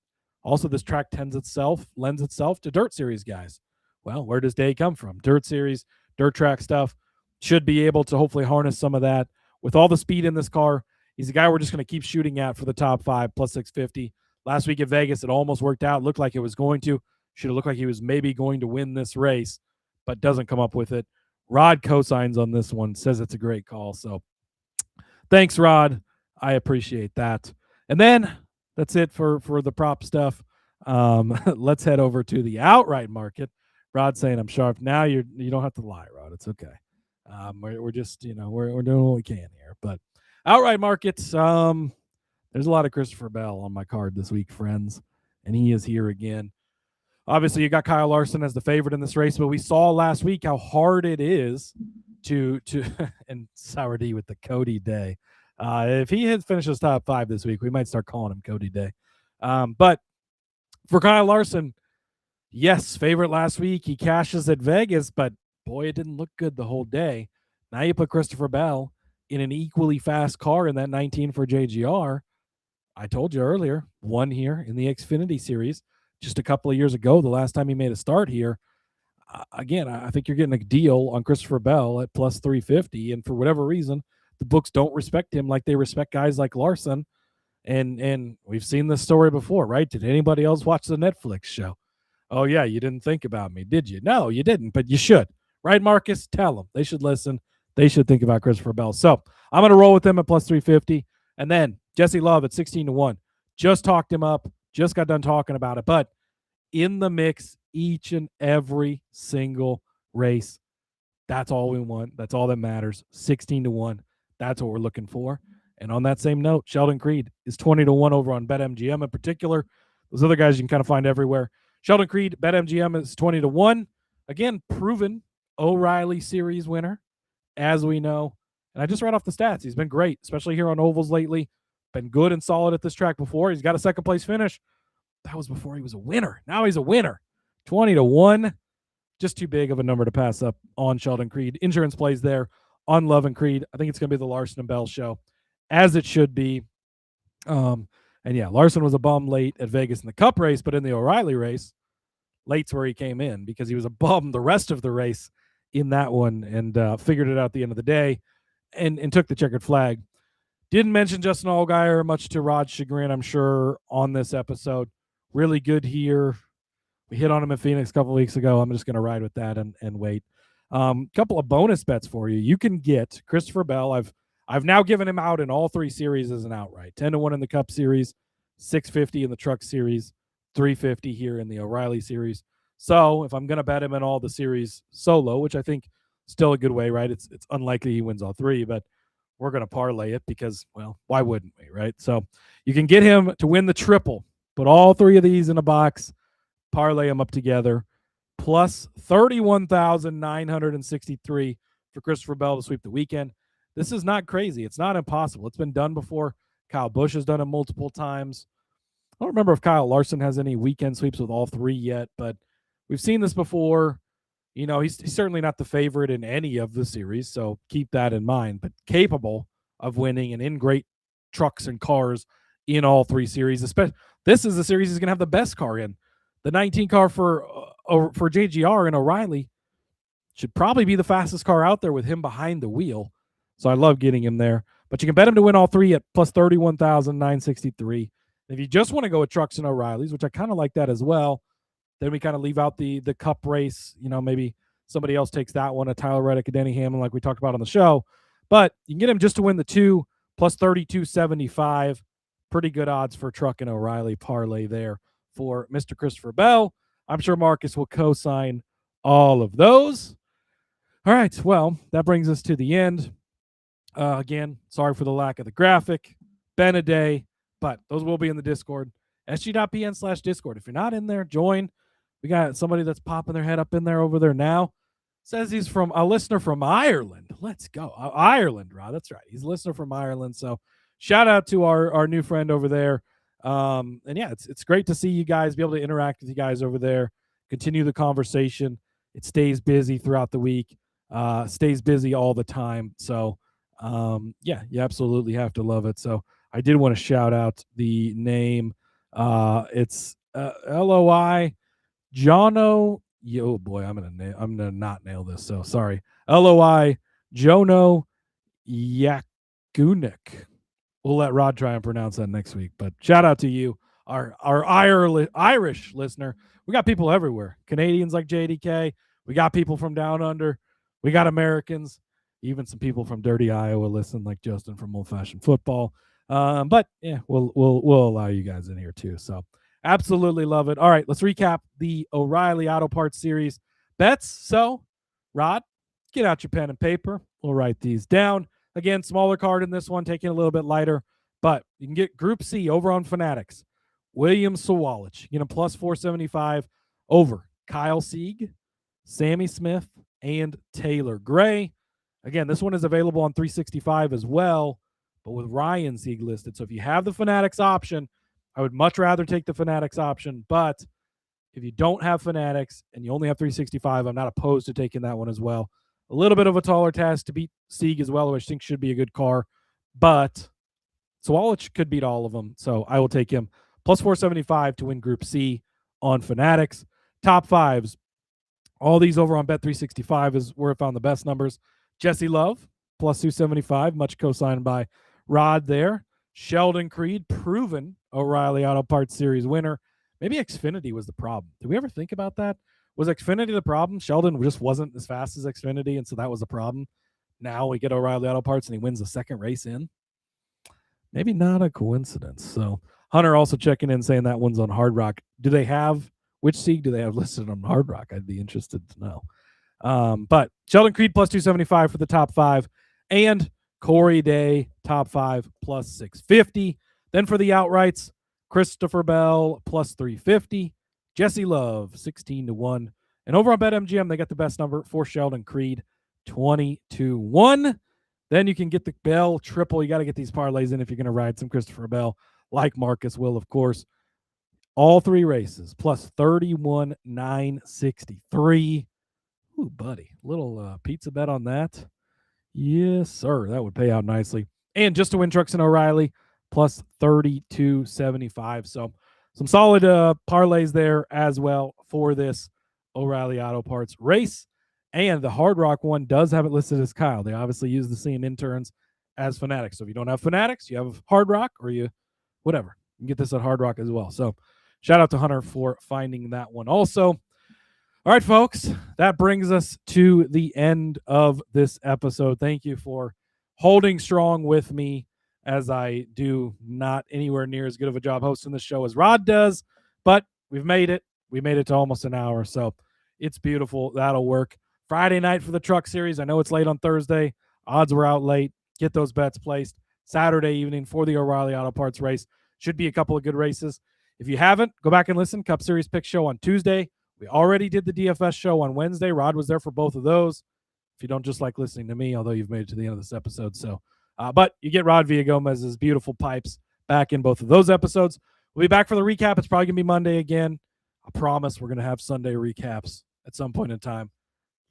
also this track lends itself to dirt series guys. Well, where does Day come from? Dirt series, dirt track stuff. Should be able to hopefully harness some of that. With all the speed in this car, he's a guy we're just going to keep shooting at for the top 5, plus 650. Last week at Vegas, it almost worked out. Looked like it was going to. Should have looked like he was maybe going to win this race, but doesn't come up with it. Rod cosigns on this one, says it's a great call. So thanks, Rod. I appreciate that. And then that's it for the prop stuff. Let's head over to the outright market. Rod saying I'm sharp. Now you don't have to lie, Rod. It's okay. We're just, we're doing what we can here. But outright markets, there's a lot of Christopher Bell on my card this week, friends, and he is here again. Obviously, you got Kyle Larson as the favorite in this race, but we saw last week how hard it is to and Sour D with the Cody Day. If he finishes top 5 this week, we might start calling him Cody Day. But for Kyle Larson, yes, favorite last week. He cashes at Vegas, but boy, it didn't look good the whole day. Now you put Christopher Bell in an equally fast car in that 19 for JGR. I told you earlier, won here in the Xfinity Series just a couple of years ago, the last time he made a start here. Again, I think you're getting a deal on Christopher Bell at plus 350, and for whatever reason, the books don't respect him like they respect guys like Larson. And we've seen this story before, right? Did anybody else watch the Netflix show? Oh, yeah, you didn't think about me, did you? No, you didn't, but you should. Right, Marcus? Tell them. They should listen. They should think about Christopher Bell. So I'm going to roll with them at plus 350. And then Jesse Love at 16-1. Just talked him up. Just got done talking about it. But in the mix each and every single race. That's all we want. That's all that matters. 16-1. That's what we're looking for. And on that same note, Sheldon Creed is 20-1 over on BetMGM in particular. Those other guys you can kind of find everywhere. Sheldon Creed, BetMGM is 20-1. Again, proven O'Reilly Series winner, as we know. And I just read off the stats. He's been great, especially here on ovals lately. Been good and solid at this track before. He's got a second-place finish. That was before he was a winner. Now he's a winner. 20-1. Just too big of a number to pass up on Sheldon Creed. Insurance plays there on Love and Creed. I think it's going to be the Larson and Bell show, as it should be. And yeah, Larson was a bum late at Vegas in the Cup race, but in the O'Reilly race, late's where he came in because he was a bum the rest of the race in that one and figured it out at the end of the day and took the checkered flag. Didn't mention Justin Allgaier, much to Rod's chagrin, I'm sure, on this episode. Really good here. We hit on him in Phoenix a couple weeks ago. I'm just going to ride with that and wait. Couple of bonus bets for you. You can get Christopher Bell. I've now given him out in all 3 series as an outright. 10-1 in the Cup Series, 650 in the Truck Series, 350 here in the O'Reilly Series. So if I'm going to bet him in all the series solo, which I think still a good way, right? It's unlikely he wins all 3, but we're going to parlay it because, well, why wouldn't we, right? So you can get him to win the triple. Put all 3 of these in a box, parlay them up together, plus 31,963 for Christopher Bell to sweep the weekend. This is not crazy. It's not impossible. It's been done before. Kyle Busch has done it multiple times. don't remember if Kyle Larson has any weekend sweeps with all three yet, but we've seen this before. He's certainly not the favorite in any of the series, so keep that in mind, but capable of winning and in great trucks and cars in all three series. This is the series he's going to have the best car in. The 19 car for JGR and O'Reilly should probably be the fastest car out there with him behind the wheel. So I love getting him there. But you can bet him to win all three at plus 31,963. If you just want to go with trucks and O'Reillys, which I kind of like that as well, then we kind of leave out the cup race. Maybe somebody else takes that one, a Tyler Reddick, a Denny Hamlin, like we talked about on the show. But you can get him just to win the two, plus 32.75. Pretty good odds for truck and O'Reilly parlay there for Mr. Christopher Bell. I'm sure Marcus will co-sign all of those. All right, well, that brings us to the end. Again, sorry for the lack of the graphic. Been a day, but those will be in the Discord. sg.pn/Discord. If you're not in there, join. We got somebody that's popping their head up in there over there now. Says he's from a listener from Ireland. Let's go. Ireland, Rod. That's right. He's a listener from Ireland. So shout out to our new friend over there. And yeah, it's great to see you guys, be able to interact with you guys over there, continue the conversation. It stays busy throughout the week, stays busy all the time. So yeah, you absolutely have to love it. So I did want to shout out the name. It's LOI Jono. Oh boy, I'm gonna not nail this. So sorry. LOI Jono Yakunik. We'll let Rod try and pronounce that next week. But shout out to you, our Irish listener. We got people everywhere. Canadians like JDK. We got people from down under. We got Americans. Even some people from dirty Iowa listen, like Justin from Old Fashioned Football. But yeah, we'll allow you guys in here too. So absolutely love it. All right, let's recap the O'Reilly Auto Parts Series bets. So, Rod, get out your pen and paper. We'll write these down. Again, smaller card in this one, taking a little bit lighter, but you can get Group C over on Fanatics. William Sawalich, get him plus 475 over Kyle Sieg, Sammy Smith, and Taylor Gray. Again, this one is available on 365 as well, but with Ryan Sieg listed. So if you have the Fanatics option, I would much rather take the Fanatics option. But if you don't have Fanatics and you only have 365, I'm not opposed to taking that one as well. A little bit of a taller task to beat Sieg as well, which I think should be a good car. But Sawalich could beat all of them. So I will take him plus 475 to win Group C on Fanatics. Top fives. All these over on Bet365 is where I found the best numbers. Jesse Love, plus 275, much co-signed by Rod there. Sheldon Creed, proven O'Reilly Auto Parts Series winner. Maybe Xfinity was the problem. Did we ever think about that? Was Xfinity the problem? Sheldon just wasn't as fast as Xfinity, and so that was the problem. Now we get O'Reilly Auto Parts, and he wins the second race in. Maybe not a coincidence. So Hunter also checking in, saying that one's on Hard Rock. Which Sieg do they have listed on Hard Rock? I'd be interested to know. But Sheldon Creed plus 275 for the top five, and Corey Day top five plus 650. Then for the outrights, Christopher Bell plus 350, Jesse Love 16-1, and over on BetMGM they got the best number for Sheldon Creed 20-1. Then you can get the Bell triple. You got to get these parlays in if you're going to ride some Christopher Bell, like Marcus will, of course. All three races plus 31,963. Ooh, buddy, little pizza bet on that. Yes, sir. That would pay out nicely. And just to win trucks and O'Reilly, plus 32.75. So some solid parlays there as well for this O'Reilly Auto Parts race. And the Hard Rock one does have it listed as Kyle. They obviously use the same interns as Fanatics. So if you don't have Fanatics, you have Hard Rock, or you whatever. You can get this at Hard Rock as well. So shout out to Hunter for finding that one also. All right, folks, that brings us to the end of this episode. Thank you for holding strong with me as I do not anywhere near as good of a job hosting the show as Rod does, but we've made it. We made it to almost an hour, so it's beautiful. That'll work. Friday night for the Truck Series. I know it's late on Thursday. Odds were out late. Get those bets placed. Saturday evening for the O'Reilly Auto Parts race. Should be a couple of good races. If you haven't, go back and listen. Cup Series Pick Show on Tuesday. We already did the DFS show on Wednesday. Rod was there for both of those. If you don't just like listening to me, although you've made it to the end of this episode. So, but you get Rod Villagomez's beautiful pipes back in both of those episodes. We'll be back for the recap. It's probably going to be Monday again. I promise we're going to have Sunday recaps at some point in time.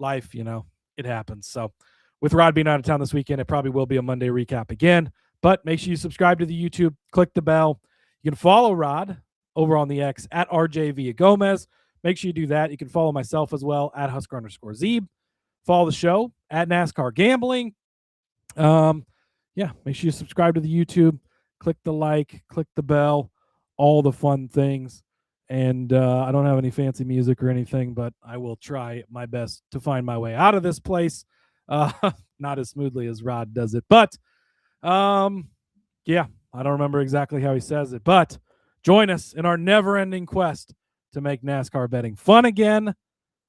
Life, it happens. So with Rod being out of town this weekend, it probably will be a Monday recap again. But make sure you subscribe to the YouTube, click the bell. You can follow Rod over on the X at RJ Villagomez. Make sure you do that. You can follow myself as well at Husker_Zeeb. Follow the show at NASCAR Gambling. Make sure you subscribe to the YouTube, click the like, click the bell, all the fun things. And I don't have any fancy music or anything, but I will try my best to find my way out of this place. Not as smoothly as Rod does it, but I don't remember exactly how he says it, but join us in our never-ending quest to make NASCAR betting fun again.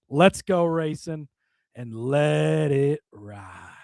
Let's go racing and let it ride.